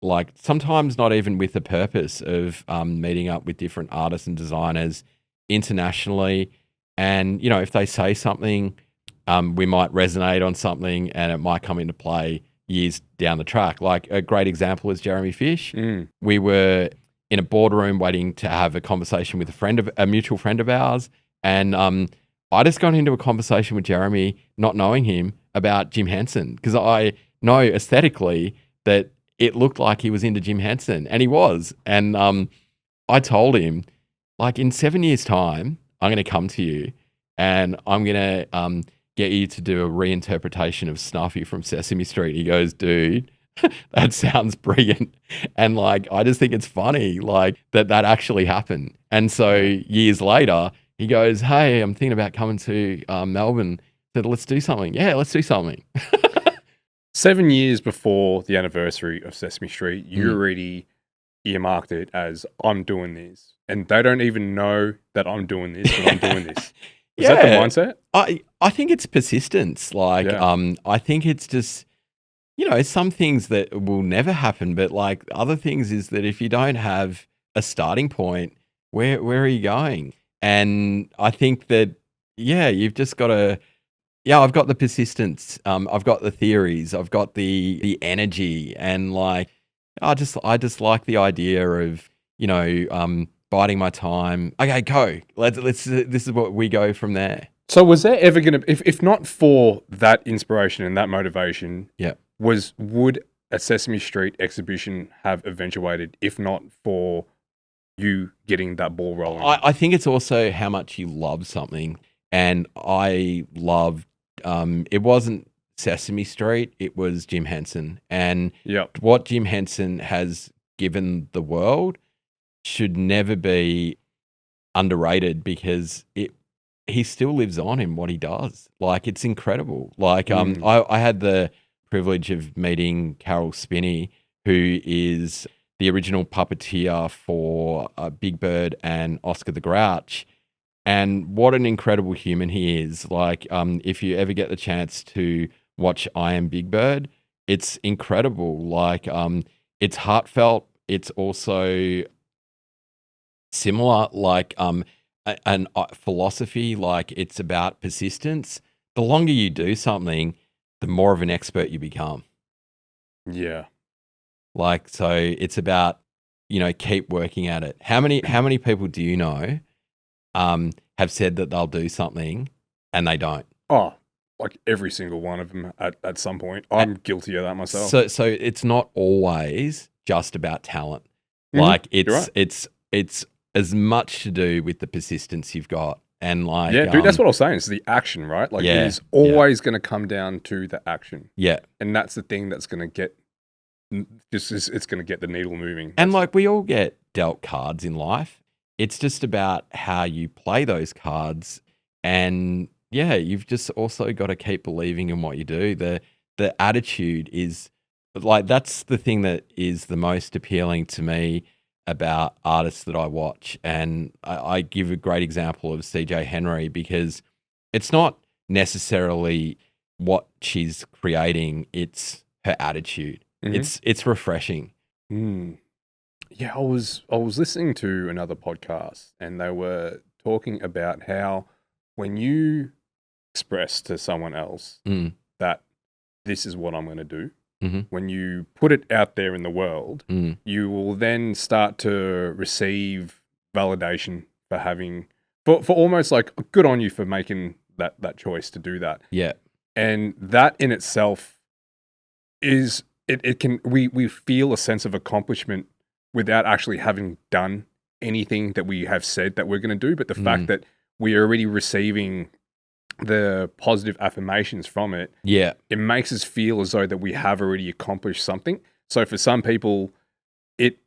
like sometimes not even with the purpose of meeting up with different artists and designers internationally. And if they say something, we might resonate on something and it might come into play years down the track. Like a great example is Jeremy Fish. Mm. We were in a boardroom waiting to have a conversation with a mutual friend of ours, and I just got into a conversation with Jeremy, not knowing him, about Jim Henson, because I know aesthetically that it looked like he was into Jim Henson, and he was. And I told him, like, in 7 years' time, I'm going to come to you and I'm going to get you to do a reinterpretation of Snuffy from Sesame Street. He goes, dude, that sounds brilliant. And like, I just think it's funny, like, that actually happened. And so years later, he goes, hey, I'm thinking about coming to Melbourne. I said, let's do something. Yeah, let's do something. 7 years before the anniversary of Sesame Street, you already earmarked it as, I'm doing this. And they don't even know that I'm doing this, but I'm doing this. Is that the mindset? I think it's persistence. Like, I think it's just, some things that will never happen, but like other things is that if you don't have a starting point, where are you going? And I think that, you've just got to, I've got the persistence. I've got the theories. I've got the energy, and like, I just like the idea of, biding my time. Okay, go. Let's. This is what we go from there. So was there ever going to, if not for that inspiration and that motivation, would a Sesame Street exhibition have eventuated if not for you getting that ball rolling? I think it's also how much you love something, and I loved. It wasn't Sesame Street; it was Jim Henson, and what Jim Henson has given the world should never be underrated, because he still lives on in what he does. Like, it's incredible. Like, I had the privilege of meeting Carol Spinney, who is the original puppeteer for Big Bird and Oscar the Grouch. And what an incredible human he is. Like, if you ever get the chance to watch I Am Big Bird, it's incredible. Like, it's heartfelt. It's also similar, like an philosophy. Like, it's about persistence. The longer you do something, the more of an expert you become. Yeah. Like, so it's about, keep working at it. How many people do you know have said that they'll do something and they don't? Oh, like every single one of them at some point. I'm guilty of that myself. So it's not always just about talent. Mm-hmm. Like, right. it's as much to do with the persistence you've got. And like, dude, that's what I was saying. It's the action, right? Like, it is always going to come down to the action. Yeah. And that's the thing that's going to get, it's going to get the needle moving. And like, we all get dealt cards in life. It's just about how you play those cards. And you've just also got to keep believing in what you do. The attitude is like, that's the thing that is the most appealing to me about artists that I watch. And I give a great example of CJ Henry, because it's not necessarily what she's creating, it's her attitude. Mm-hmm. It's refreshing. Yeah, I was listening to another podcast, and they were talking about how when you express to someone else that this is what I'm going to do, when you put it out there in the world, you will then start to receive validation for having, for almost like, good on you for making that choice to do that. Yeah. And that in itself is, it can, we feel a sense of accomplishment without actually having done anything that we have said that we're going to do. But the fact that we are already receiving the positive affirmations from it, it makes us feel as though that we have already accomplished something. So for some people, it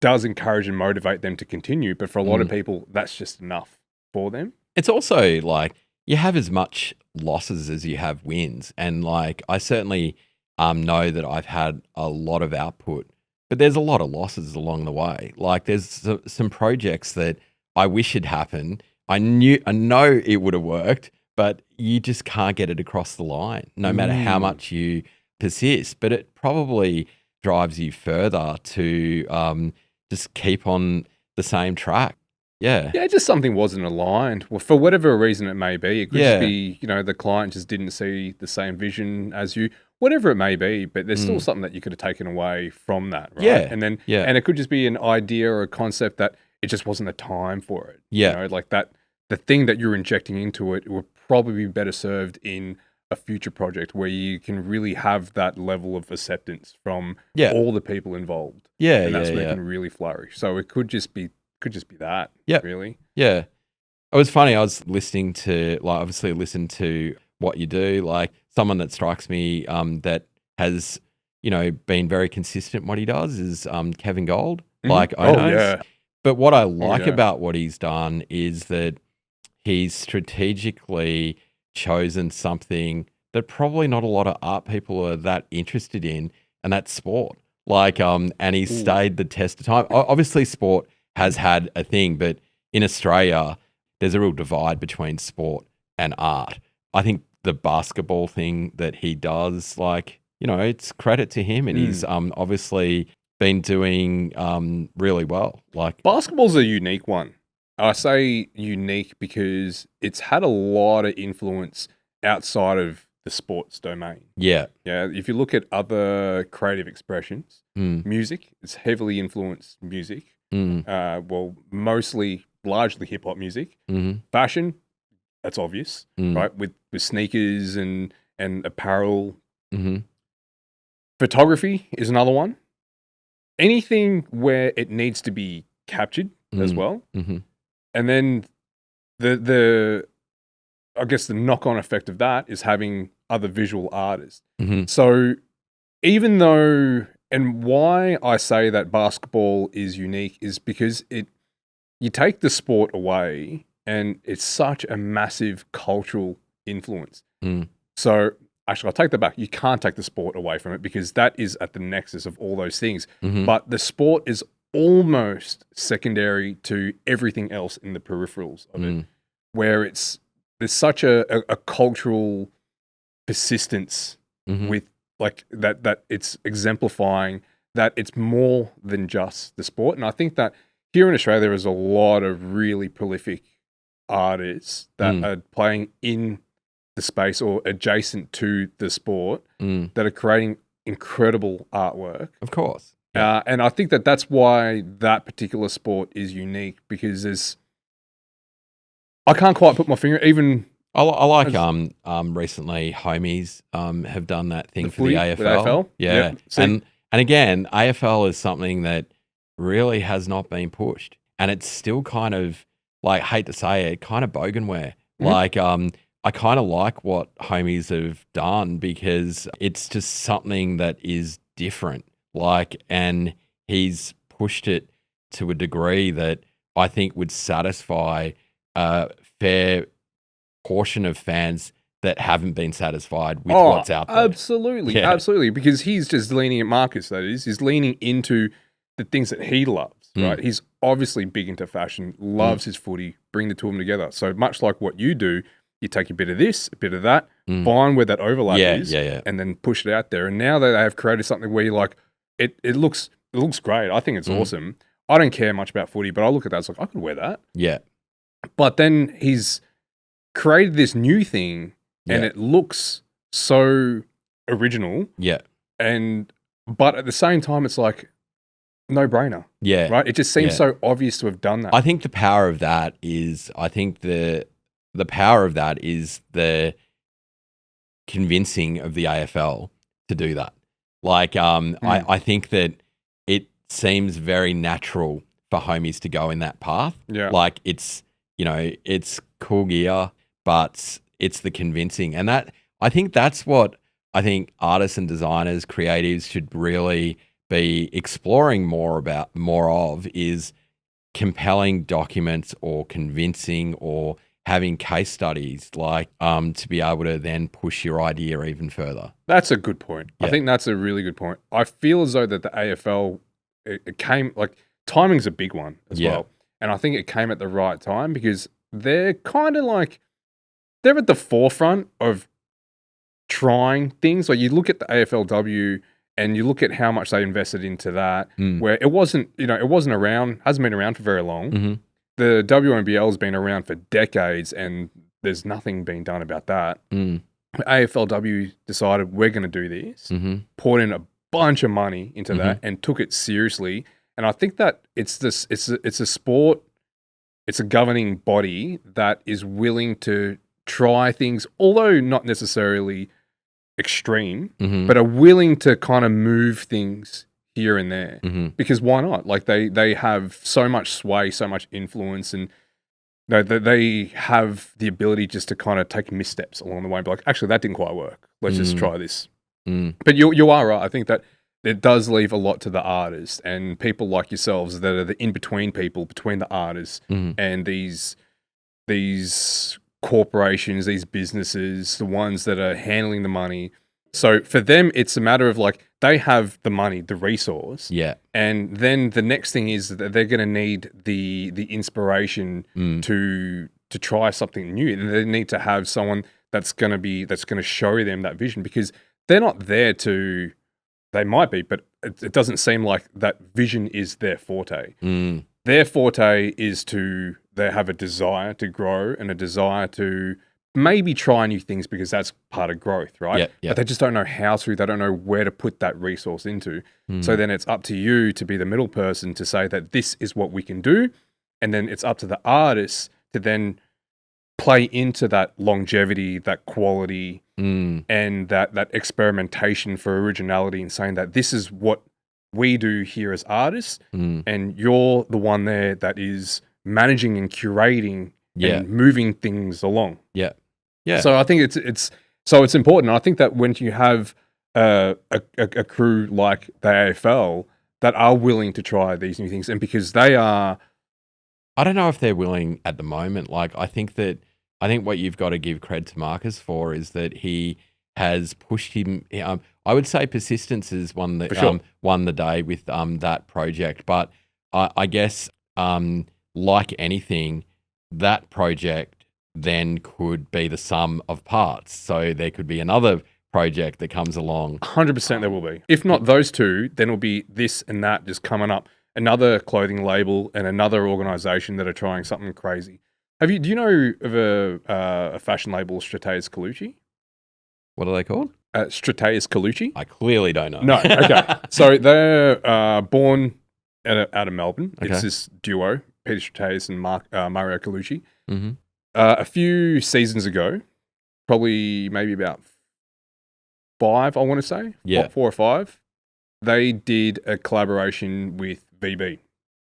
does encourage and motivate them to continue. But for a lot of people, that's just enough for them. It's also like, you have as much losses as you have wins. And like, I certainly know that I've had a lot of output, but there's a lot of losses along the way. Like, there's some projects that I wish had happened. I know it would have worked, but you just can't get it across the line, no matter how much you persist. But it probably drives you further to just keep on the same track. Yeah. Yeah, just something wasn't aligned. Well, for whatever reason it may be. It could just be, the client just didn't see the same vision as you. whatever it may be, but there's still Mm. something that you could have taken away from that, right? Yeah. And then Yeah. and it could just be an idea or a concept that it just wasn't the time for it. Yeah. You know, like that the thing that you're injecting into it would probably be better served in a future project where you can really have that level of acceptance from Yeah. all the people involved. Yeah. And that's Yeah. where it Yeah. can really flourish. So it could just be that, Yep. really. Yeah. It was funny. I was listening to, like, obviously listen to what you do. Like, someone that strikes me that has, been very consistent in what he does is Kevin Gold, Mhm. like Oh, Onos. yeah. But what I like yeah. about what he's done is that he's strategically chosen something that probably not a lot of art people are that interested in, and that's sport. Like, and he's Ooh. stayed the test of time. Obviously, sport has had a thing, but in Australia, there's a real divide between sport and art. I think the basketball thing that he does, like, it's credit to him, and he's obviously been doing really well. Like, Basketball's a unique one. I say unique because it's had a lot of influence outside of the sports domain. yeah, Yeah, if you look at other creative expressions, mm, music, it's heavily influenced music. mm, Mostly, largely hip hop music. mm, Fashion, that's obvious, mm, right? With sneakers and apparel. mm, Photography is another one. Anything where it needs to be captured as well. mm, And then the I guess the knock-on effect of that is having other visual artists. mm, So even though, and why I say that basketball is unique is because you take the sport away and it's such a massive cultural influence. mm. So actually, I'll take that back. You can't take the sport away from it because that is at the nexus of all those things. Mhm. But the sport is almost secondary to everything else in the peripherals of it, where there's such a cultural persistence Mhm. with like that it's exemplifying that it's more than just the sport. And I think that here in Australia there is a lot of really prolific artists that are playing in the space or adjacent to the sport that are creating incredible artwork. Of course. And I think that that's why that particular sport is unique because I can't quite put my finger, even I like As- recently homies have done that thing The for the footy with AFL. AFL? Yeah. Yep. See- And again, AFL is something that really has not been pushed. And it's still kind of, like, hate to say it, kind of boganware. Like, I kind of like what homies have done because it's just something that is different. Like, and he's pushed it to a degree that I think would satisfy a fair portion of fans that haven't been satisfied with what's out there. Absolutely, Yeah. absolutely. Because he's just leaning at Marcus, that is. He's leaning into the things that he loves, right? He's obviously big into fashion, loves his footy, bring the two of them together. So much like what you do, you take a bit of this, a bit of that, find where that overlap is, and then push it out there. And now that they have created something where you're like, it looks great. I think it's awesome. I don't care much about footy, but I look at that, it's like, I could wear that. Yeah. But then he's created this new thing and it looks so original. Yeah. But at the same time, it's like no brainer, Yeah. right? It just seems Yeah. so obvious to have done that. I think the power of that is, the power of that is the convincing of the AFL to do that. Like, I think that it seems very natural for homies to go in that path. Yeah. Like, it's, it's cool gear, but it's the convincing. And that, I think that's what I think artists and designers, creatives should really be exploring more of is compelling documents or convincing or having case studies, like, to be able to then push your idea even further. That's a good point. Yeah. I think that's a really good point. I feel as though that the AFL, it came, like, timing's a big one as Yeah. well. And I think it came at the right time because they're kind of like, they're at the forefront of trying things. Like, you look at the AFLW and you look at how much they invested into that, where it wasn't around, hasn't been around for very long. Mm-hmm. The WNBL has been around for decades and there's nothing being done about that. AFLW decided we're going to do this, poured in a bunch of money into that, and took it seriously. And I think that it's a sport, it's a governing body that is willing to try things, although not necessarily extreme, but are willing to kind of move things here and there. Because why not? Like they have so much sway, so much influence, and they have the ability just to kind of take missteps along the way and be like, actually, that didn't quite work. Let's just try this. But you are right. I think that it does leave a lot to the artists and people like yourselves that are the in-between people between the artists and these corporations, these businesses, the ones that are handling the money. So for them, it's a matter of like, they have the money, the resource. Yeah. And then the next thing is that they're going to need the inspiration to try something new. And they need to have someone that's going to show them that vision, because they're not there to, they might be, but it doesn't seem like that vision is their forte. Their forte is they have a desire to grow and a desire to maybe try new things, because that's part of growth, right? Yeah. But they just don't know how to, they don't know where to put that resource into. So then it's up to you to be the middle person to say that this is what we can do. And then it's up to the artists to then play into that longevity, that quality, and that experimentation for originality, and saying that this is what we do here as artists, and you're the one there that is managing and curating and moving things along. Yeah. So I think it's important. I think that when you have a crew like the AFL that are willing to try these new things, and because they are, I don't know if they're willing at the moment. Like, I think what you've got to give cred to Marcus for is that he has pushed him. I would say persistence has won the day with that project. But I guess like anything, that project then could be the sum of parts. So there could be another project that comes along. 100% there will be. If not those two, then it'll be this and that just coming up. Another clothing label and another organization that are trying something crazy. Do you know of a fashion label, Strateus Colucci? What are they called? Strateus Colucci. I clearly don't know. No, okay. So they're born out of Melbourne. Okay. It's this duo, Peter Strateus and Mario Colucci. Mm-hmm. A few seasons ago, probably maybe about 5, I want to say. Yeah. 4 or 5. They did a collaboration with VB.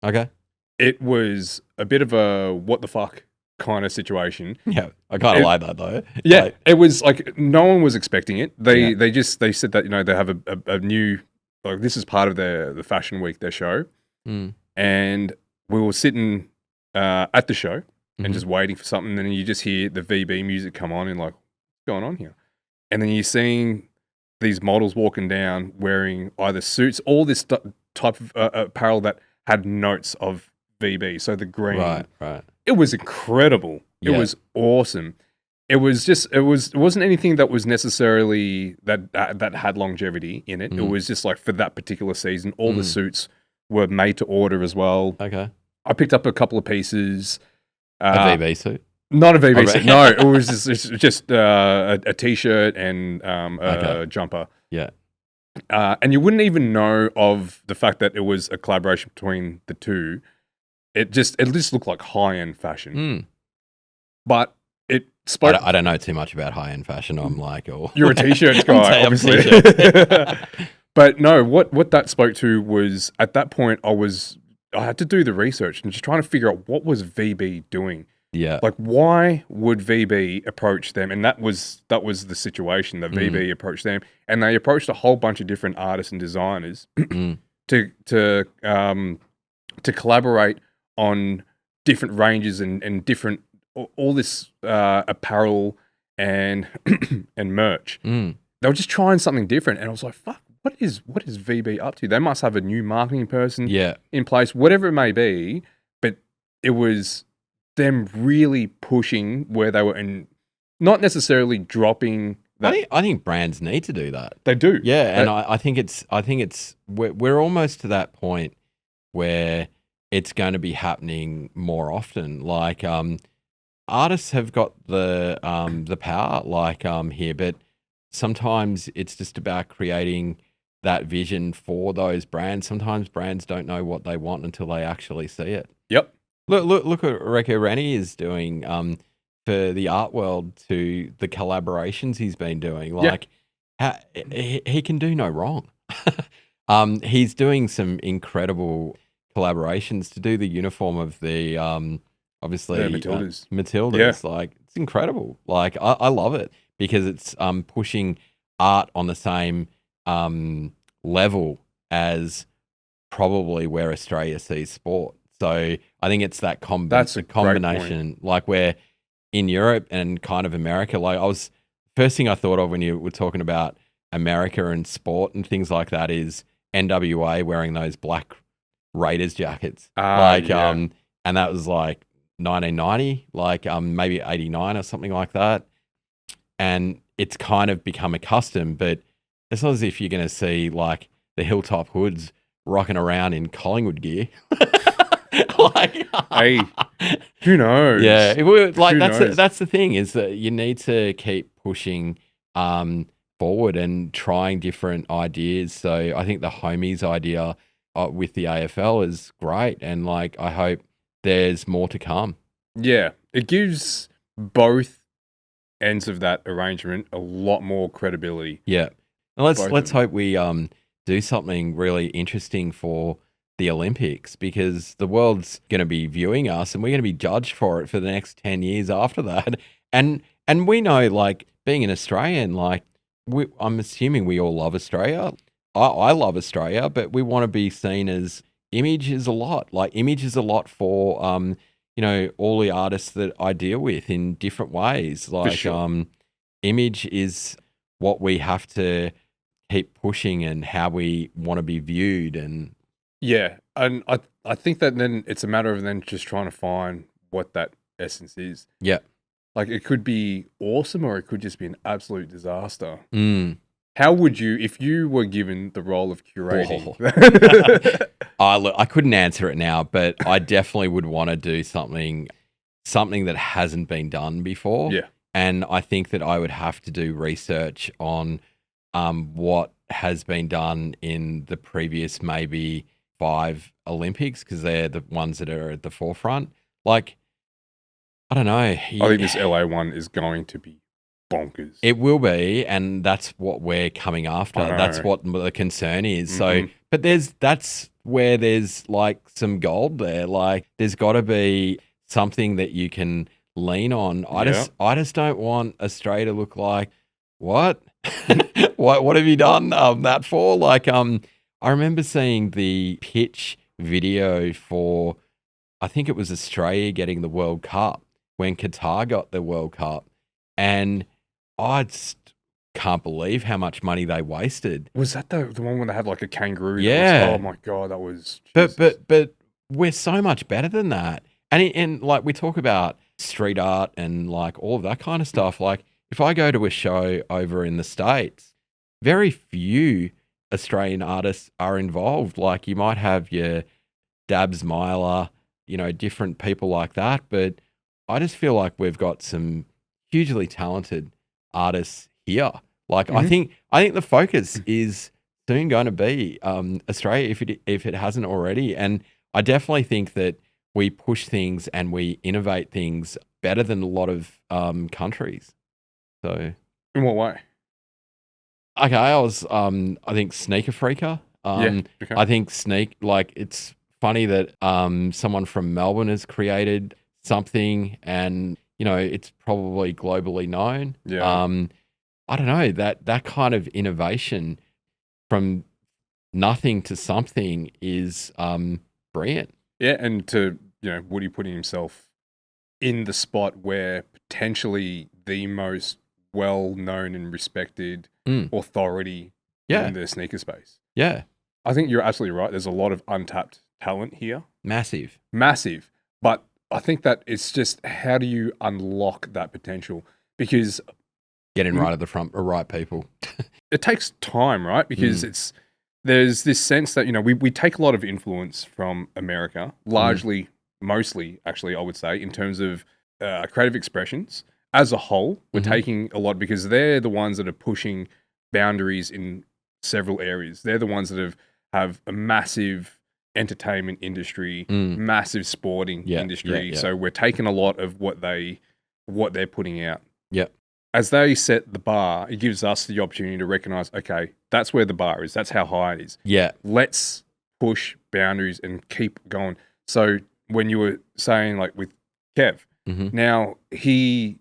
Okay. It was a bit of a what the fuck kind of situation. Yeah, I kind of like that though. Yeah, Like, it was like no one was expecting it. They said that they have a new, like, this is part of the Fashion Week, their show, and we were sitting at the show and just waiting for something. And then you just hear the VB music come on and like, what's going on here? And then you're seeing these models walking down wearing either suits, all this type of apparel that had notes of VB. So the green, right. It was incredible. It was awesome. It wasn't anything that was necessarily that had longevity in it. It was just like for that particular season, all the suits were made to order as well. Okay. I picked up a couple of pieces. A VB suit? Not a VB suit. No, it was just a t-shirt and a jumper. Yeah. And you wouldn't even know of the fact that it was a collaboration between the two. It just looked like high-end fashion. But it spoke... I don't know too much about high-end fashion. I'm like, oh... You're a t-shirt guy, I'm obviously. t-shirt. But no, what that spoke to was, at that point, I had to do the research and just trying to figure out what was VB doing. Yeah. Like, why would VB approach them? And that was the situation, that VB approached them. And they approached a whole bunch of different artists and designers to collaborate on different ranges and different, all this apparel and and merch. They were just trying something different. And I was like, fuck, what is VB up to? They must have a new marketing person in place, whatever it may be. But it was them really pushing where they were, and not necessarily dropping that. I think brands need to do that. They do. Yeah, and I think we're almost to that point where it's going to be happening more often. Like artists have got the power here, but sometimes it's just about creating that vision for those brands. Sometimes brands don't know what they want until they actually see it. Yep. Look what Rekha Rennie is doing for the art world, to the collaborations he's been doing. Yeah. Like, he can do no wrong. He's doing some incredible collaborations to do the uniform of the obviously The Matildas. Matildas. Like, it's incredible. Like, I love it because it's pushing art on the same level as probably where Australia sees sport. So I think it's that That's a great combination, like where in Europe and kind of America, like first thing I thought of when you were talking about America and sport and things like that is NWA wearing those black Raiders jackets. And that was like 1990, maybe 89 or something like that. And it's kind of become a custom, but it's not as if you're going to see like the Hilltop Hoods rocking around in Collingwood gear. Hey, who knows? Yeah, that's the thing, is that you need to keep pushing forward and trying different ideas. So I think the homies idea with the AFL is great, and like I hope there's more to come. Yeah, it gives both ends of that arrangement a lot more credibility. Yeah, and let's hope we do something really interesting for the Olympics, because the world's going to be viewing us and we're going to be judged for it for the next 10 years after that. And we know, like, being an Australian, like, I'm assuming we all love Australia. I love Australia, but we want to be seen as image is a lot. Like, image is a lot for, all the artists that I deal with in different ways. Like, sure. Image is what we have to keep pushing and how we want to be viewed. And yeah, and I think that then it's a matter of then just trying to find what that essence is. Yeah. Like, it could be awesome or it could just be an absolute disaster. Mm. How would you, if you were given the role of curating? Look, I couldn't answer it now, but I definitely would want to do something that hasn't been done before. Yeah. And I think that I would have to do research on what has been done in the previous maybe 5 Olympics, because they're the ones that are at the forefront. Like, I don't know. I think this LA one is going to be bonkers. It will be, and that's what we're coming after. That's what the concern is. Mm-hmm. So, but that's where there's like some gold there. Like, there's got to be something that you can lean on. I just don't want Australia to look like, what? what have you done that for? Like, I remember seeing the pitch video for, I think it was Australia getting the World Cup when Qatar got the World Cup, and I just can't believe how much money they wasted. Was that the one where they had like a kangaroo? Yeah. Oh my God, that was... But we're so much better than that. And like, we talk about street art and like all of that kind of stuff. Like, if I go to a show over in the States, very few Australian artists are involved. Like, you might have your Dabs Myler, different people like that. But I just feel like we've got some hugely talented artists here. Like, I think the focus is soon going to be Australia, if it hasn't already. And I definitely think that we push things and we innovate things better than a lot of countries. So, in what way? Okay, I think Sneaker Freaker. Okay. I think it's funny that someone from Melbourne has created something, and it's probably globally known. Yeah. I don't know, that kind of innovation from nothing to something is brilliant. Yeah, and to Woody putting himself in the spot where potentially the most well-known and respected authority in the sneaker space. Yeah. I think you're absolutely right. There's a lot of untapped talent here. Massive. But I think that it's just, how do you unlock that potential? Because getting right at the front, right people. It takes time, right? Because there's this sense that, we take a lot of influence from America, largely, mostly, actually, I would say, in terms of Creative Expressions as a whole, we're Mhm. taking a lot because they're the ones that are pushing boundaries in several areas. They're the ones that have a massive entertainment industry, Mm. massive sporting Yeah, yeah, industry. yeah. So we're taking a lot of what they're putting out. Yep. As they set the bar, it gives us the opportunity to recognize, okay, that's where the bar is. That's how high it is. Yeah. Let's push boundaries and keep going. So when you were saying like with Kev, Mhm. now he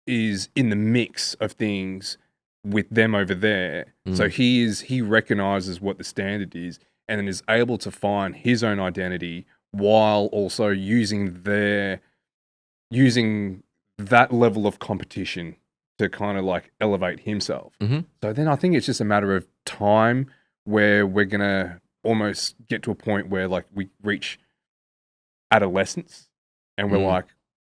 is in the mix of things with them over there. So he recognizes what the standard is and then is able to find his own identity while also using that level of competition to kind of like elevate himself. Mhm. So then I think it's just a matter of time where we're going to almost get to a point where like we reach adolescence and we're like,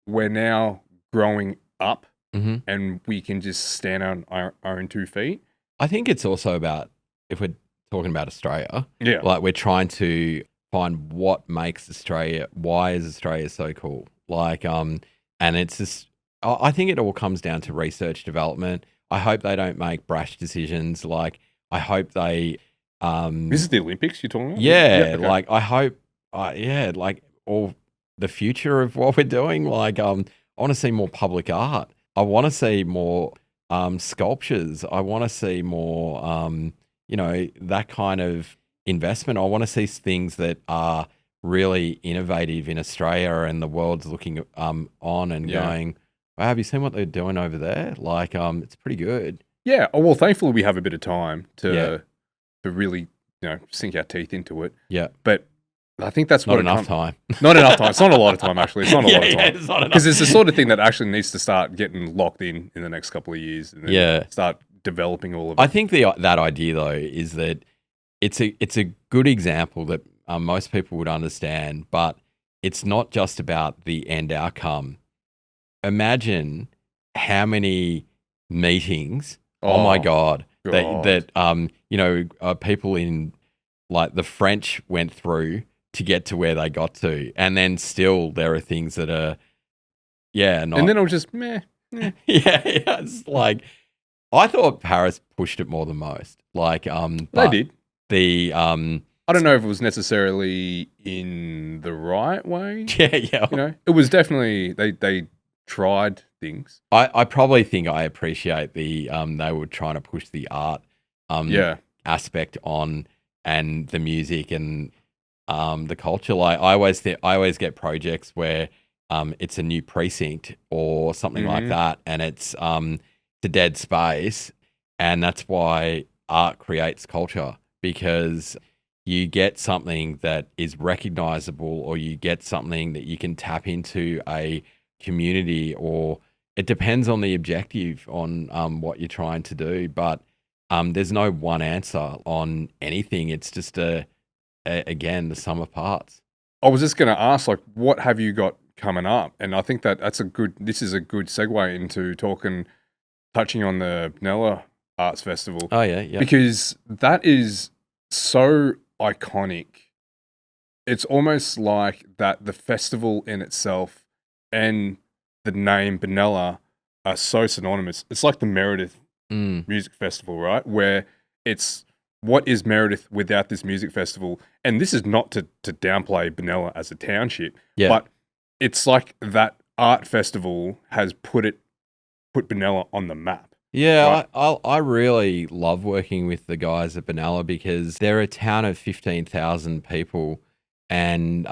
we're now growing up Mhm. and we can just stand on our own 2 feet. I think it's also about, if we're talking about Australia, Yeah. like we're trying to find what makes Australia, why is Australia so cool? Like, and it's just, I think it all comes down to research development. I hope they don't make brash decisions. Like, I hope they, This is the Olympics you're talking about? yeah, Okay. like I hope, yeah, like all the future of what we're doing. Like, I want to see more public art. I want to see more sculptures. I want to see more, that kind of investment. I want to see things that are really innovative in Australia, and the world's looking on and Yeah. going, wow, have you seen what they're doing over there? Like, it's pretty good. Yeah. Oh, well, thankfully we have a bit of time Yeah. to really, sink our teeth into it. Yeah. But I think that's Not what enough time. Not enough time. It's not a lot of time, actually. It's not a Yeah, lot of yeah, time. it's not enough. Because it's the sort of thing that actually needs to start getting locked in the next couple of years and then Yeah. start developing all of I it. think that idea though is that it's a good example that most people would understand, but it's not just about the end outcome. Imagine how many meetings, oh my God, God. that people in like the French went through to get to where they got to, and then still there are things that are not. And then I was just, meh. yeah, it's like I thought Paris pushed it more than most. Like, They but did. the I don't know if it was necessarily in the right way. yeah. It was definitely, they tried things. I probably think I appreciate the they were trying to push the art Yeah. aspect on, and the music and the culture. Like I always get projects where it's a new precinct or something like Mhm. that, and it's the dead space, and that's why art creates culture, because you get something that is recognizable, or you get something that you can tap into a community, or it depends on the objective on what you're trying to do. But there's no one answer on anything. It's just again, the sum of parts. I was just going to ask, like, what have you got coming up? And I think this is a good segue into touching on the Benalla Arts Festival. Oh yeah. Because that is so iconic. It's almost like that the festival in itself and the name Benalla are so synonymous. It's like the Meredith Music Festival, right? Where it's, what is Meredith without this music festival? And this is not to downplay Benalla as a township, but it's like that art festival has put Benalla on the map. Yeah, Right. I really love working with the guys at Benalla, because they're a town of 15,000 people, and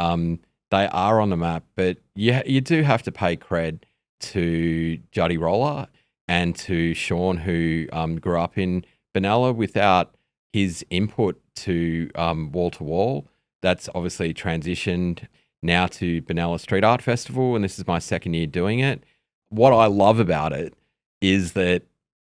they are on the map. But you do have to pay cred to Juddy Roller and to Sean, who grew up in Benalla. Without his input to Wall to Wall, that's obviously transitioned now to Benalla Street Art Festival, and this is my second year doing it. What I love about it is that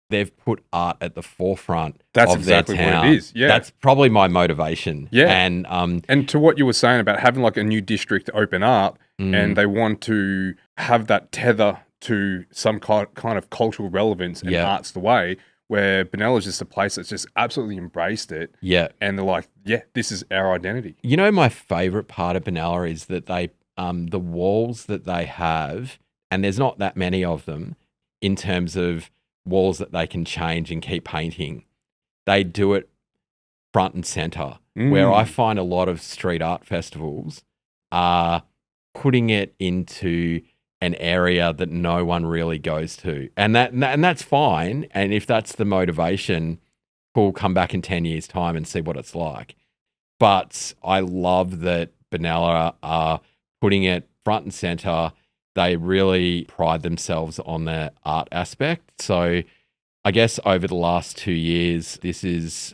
they've put art at the forefront That's of exactly their town. what it is. Yeah. That's probably my motivation. Yeah. And to what you were saying about having like a new district open up, Mm. and they want to have that tether to some kind of cultural relevance, and art's the way, where Benella's just a place that's just absolutely embraced it. Yeah. And they're like, yeah, this is our identity. My favorite part of Benalla is that they the walls that they have, and there's not that many of them in terms of walls that they can change and keep painting. They do it front and center, where I find a lot of street art festivals are putting it into an area that no one really goes to. And that's fine. And if that's the motivation, we'll come back in 10 years' time and see what it's like. But I love that Benalla are putting it front and center. They really pride themselves on the art aspect. So I guess over the last 2 years, this is,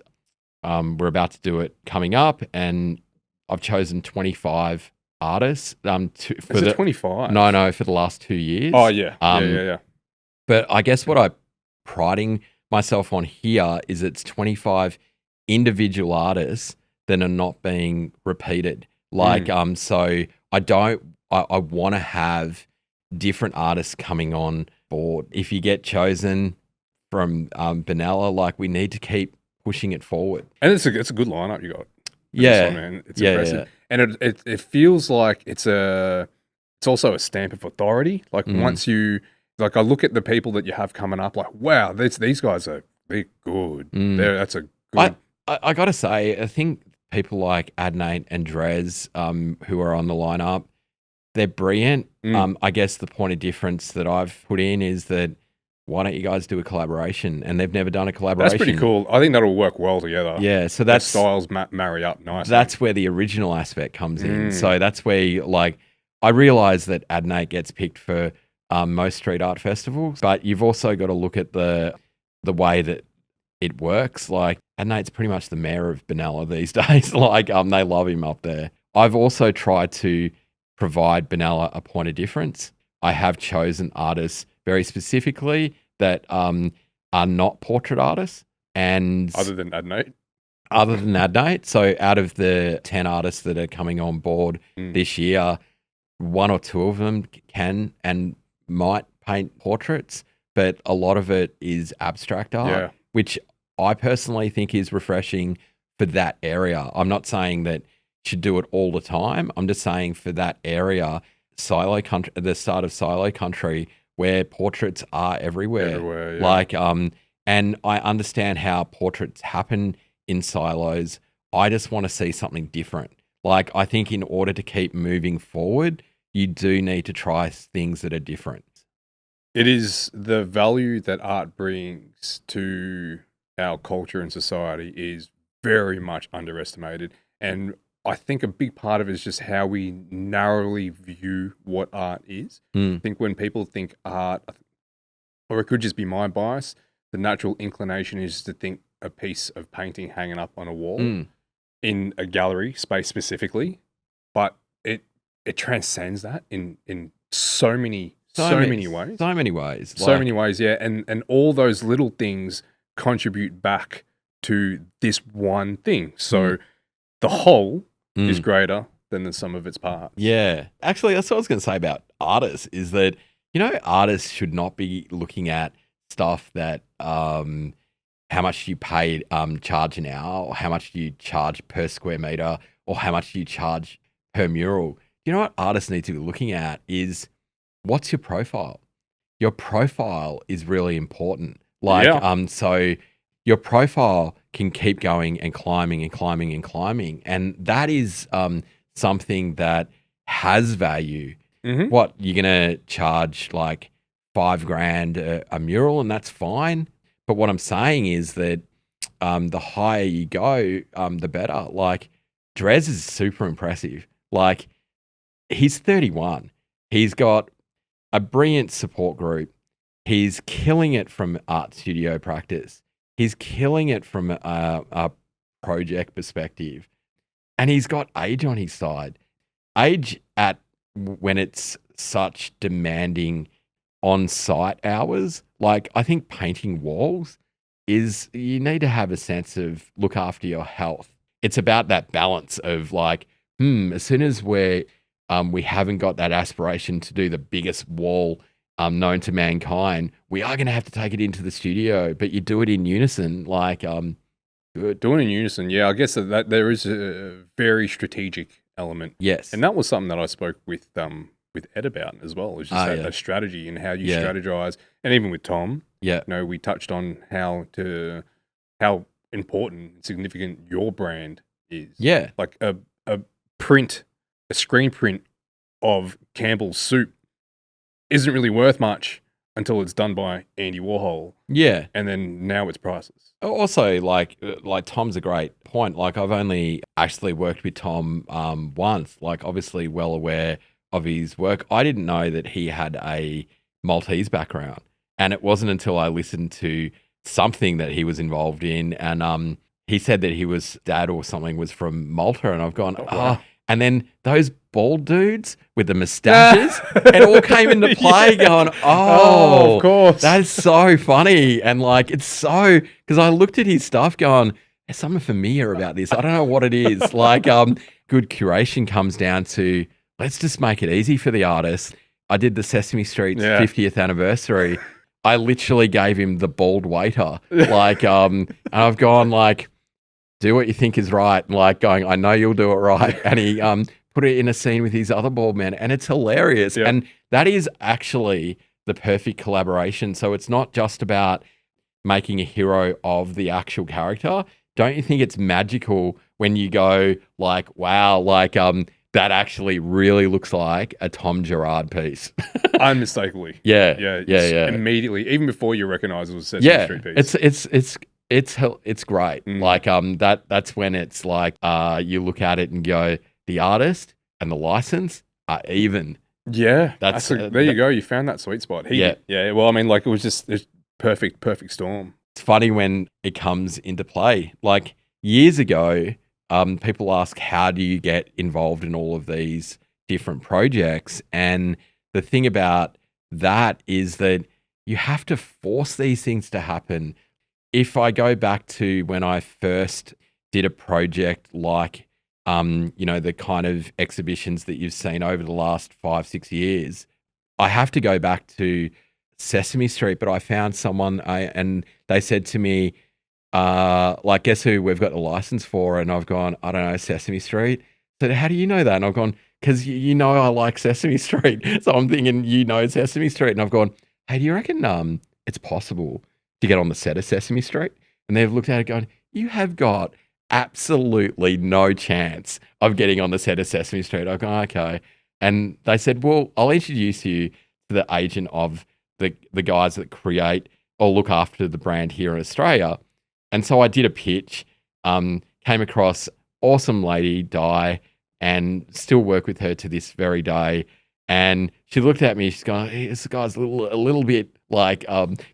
we're about to do it coming up, and I've chosen 25 artists. Is it 25? No, for the last 2 years. Oh, yeah. Yeah. But I guess what I'm priding myself on here is it's 25 individual artists that are not being repeated. So I want to have different artists coming on board. If you get chosen from Benalla, like, we need to keep pushing it forward. And it's a good lineup you got. Yeah, man. It's impressive. Yeah. And it feels like it's also a stamp of authority. Like once you, like, I look at the people that you have coming up, like, wow, these guys they're good. That's a good. I gotta say, I think people like Adnate and Drez, who are on the lineup, they're brilliant. I guess the point of difference that I've put in is that, why don't you guys do a collaboration? And they've never done a collaboration. That's pretty cool. I think that'll work well together. Yeah, so their styles marry up nicely. That's where the original aspect comes in. So that's where, like, I realise that Adnate gets picked for most street art festivals, but you've also got to look at the way that it works. Like, Adnate's pretty much the mayor of Benalla these days. Like, they love him up there. I've also tried to provide Benalla a point of difference. I have chosen artists very specifically that are not portrait artists. And other than Adnate? So out of the 10 artists that are coming on board this year, 1 or 2 of them can and might paint portraits, but a lot of it is abstract art, which I personally think is refreshing for that area. I'm not saying that you should do it all the time. I'm just saying for that area, Silo Country, the start of Silo Country, where portraits are everywhere. Like, and I understand how portraits happen in silos. I just want to see something different. Like, I think in order to keep moving forward, you do need to try things that are different. It is the value that art brings to our culture and society is very much underestimated. And I think a big part of it is just how we narrowly view what art is. I think when people think art, or it could just be my bias, the natural inclination is to think a piece of painting hanging up on a wall in a gallery space specifically, but it transcends that in so many ways. So many ways. So many ways, yeah. And all those little things contribute back to this one thing. So the whole is greater than the sum of its parts. Yeah. Actually, that's what I was going to say about artists is that, artists should not be looking at stuff that how much you pay charge an hour, or how much do you charge per square meter, or how much do you charge per mural. You know what artists need to be looking at is, what's your profile? Your profile is really important. So your profile can keep going and climbing and climbing and climbing. And that is something that has value. What, you're going to charge like $5,000 a mural, and that's fine. But what I'm saying is that the higher you go, the better. Like, Drez is super impressive. Like, he's 31. He's got a brilliant support group. He's killing it from art studio practice. He's killing it from a project perspective. And he's got age on his side. Age when it's such demanding on-site hours. Like, I think painting walls is, you need to have a sense of look after your health. It's about that balance of like, as soon as we haven't got that aspiration to do the biggest wall known to mankind, we are going to have to take it into the studio, but you do it in unison. Like, good. Doing in unison, yeah. I guess that there is a very strategic element. Yes. And that was something that I spoke with with Ed about as well. It's just that strategy and how you strategize. And even with Tom, we touched on how important and significant your brand is. Yeah. Like a screen print of Campbell's soup isn't really worth much until it's done by Andy Warhol. Yeah. And then now it's priceless. Also, like Tom's a great point. Like, I've only actually worked with Tom once, like obviously well aware of his work. I didn't know that he had a Maltese background. And it wasn't until I listened to something that he was involved in, and he said that his dad or something was from Malta, and I've gone, wow. And then those bald dudes with the mustaches, it all came into play going, of course. That's so funny. And like, it's so, because I looked at his stuff going, there's something familiar about this. I don't know what it is. Like, good curation comes down to, let's just make it easy for the artist. I did the Sesame Street's 50th anniversary. I literally gave him the bald waiter. Like, and I've gone like, do what you think is right. And like going, I know you'll do it right. And he put it in a scene with his other bald man, and it's hilarious. Yep. And that is actually the perfect collaboration. So it's not just about making a hero of the actual character. Don't you think it's magical when you go like, wow, like that actually really looks like a Tom Gerard piece? Unmistakably. Yeah. Immediately, even before you recognize it was a Sesame Street piece. It's great. Like that's when it's like you look at it and go, the artist and the license are even. Yeah, there you go. You found that sweet spot. Yeah. Well, I mean, like it was perfect storm. It's funny when it comes into play. Like years ago, people ask, how do you get involved in all of these different projects? And the thing about that is that you have to force these things to happen. If I go back to when I first did a project like, the kind of exhibitions that you've seen over the last 5-6 years, I have to go back to Sesame Street. But I found someone and they said to me, like, guess who we've got the license for? And I've gone, I don't know, Sesame Street. So how do you know that? And I've gone, because you know I like Sesame Street. So I'm thinking, you know Sesame Street. And I've gone, hey, do you reckon it's possible to get on the set of Sesame Street? And they've looked at it going, you have got absolutely no chance of getting on the set of Sesame Street. I've gone, okay. And they said, well, I'll introduce you to the agent of the guys that create or look after the brand here in Australia. And so I did a pitch, came across awesome lady, Di, and still work with her to this very day. And she looked at me, she's going, hey, this guy's a little bit like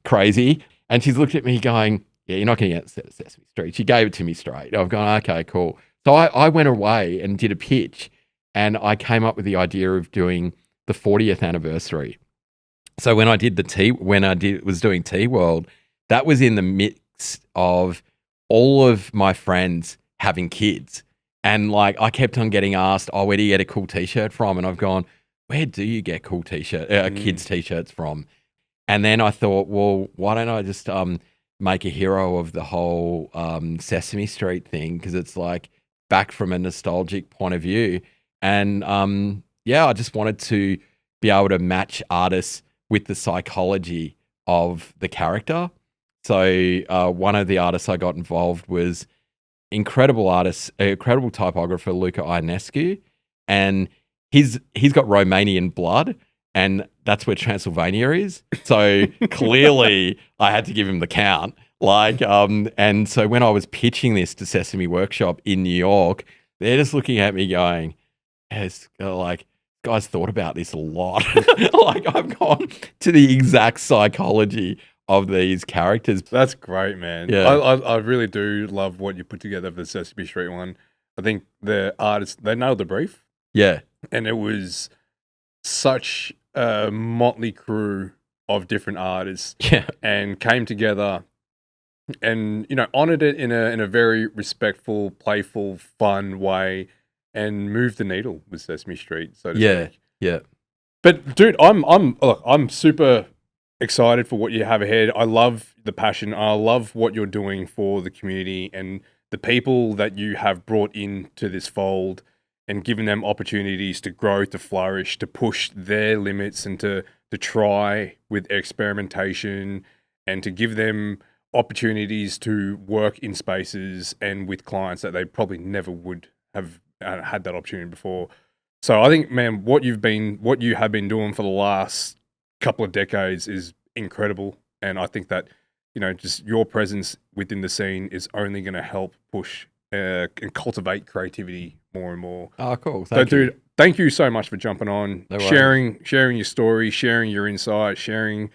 crazy. And she's looked at me going, yeah, you're not going to get Sesame Street. She gave it to me straight. I've gone, okay, cool. So I went away and did a pitch, and I came up with the idea of doing the 40th anniversary. So when I did was doing Tea World, that was in the midst of all of my friends having kids. And like, I kept on getting asked, oh, where do you get a cool t-shirt from? And I've gone, where do you get cool kids t-shirts from? And then I thought, well, why don't I just make a hero of the whole Sesame Street thing? Because it's like back from a nostalgic point of view. And I just wanted to be able to match artists with the psychology of the character. So one of the artists I got involved was incredible typographer, Luca Ionescu. And he's got Romanian blood, and that's where Transylvania is. So clearly I had to give him the count. Like, and so when I was pitching this to Sesame Workshop in New York, they're just looking at me going, like, guys thought about this a lot. Like, I've gone to the exact psychology of these characters. That's great, man. Yeah. I really do love what you put together for the Sesame Street one. I think the artists, they nailed the brief. Yeah. And it was such a motley crew of different artists. Yeah. And came together and, honored it in a very respectful, playful, fun way, and moved the needle with Sesame Street, so to speak. Yeah. But dude, I'm super excited for what you have ahead. I love the passion. I love what you're doing for the community and the people that you have brought into this fold. and giving them opportunities to grow, to flourish, to push their limits, and to try with experimentation, and to give them opportunities to work in spaces and with clients that they probably never would have had that opportunity before. So I think, man, what you have been doing for the last couple of decades is incredible, and I think that, you know, just your presence within the scene is only going to help push and cultivate creativity more and more. Oh, cool. So, dude, thank you so much for jumping on, No sharing your story, sharing your insight, sharing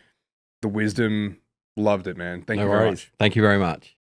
the wisdom. Loved it, man. Thank you very much. Thank you very much.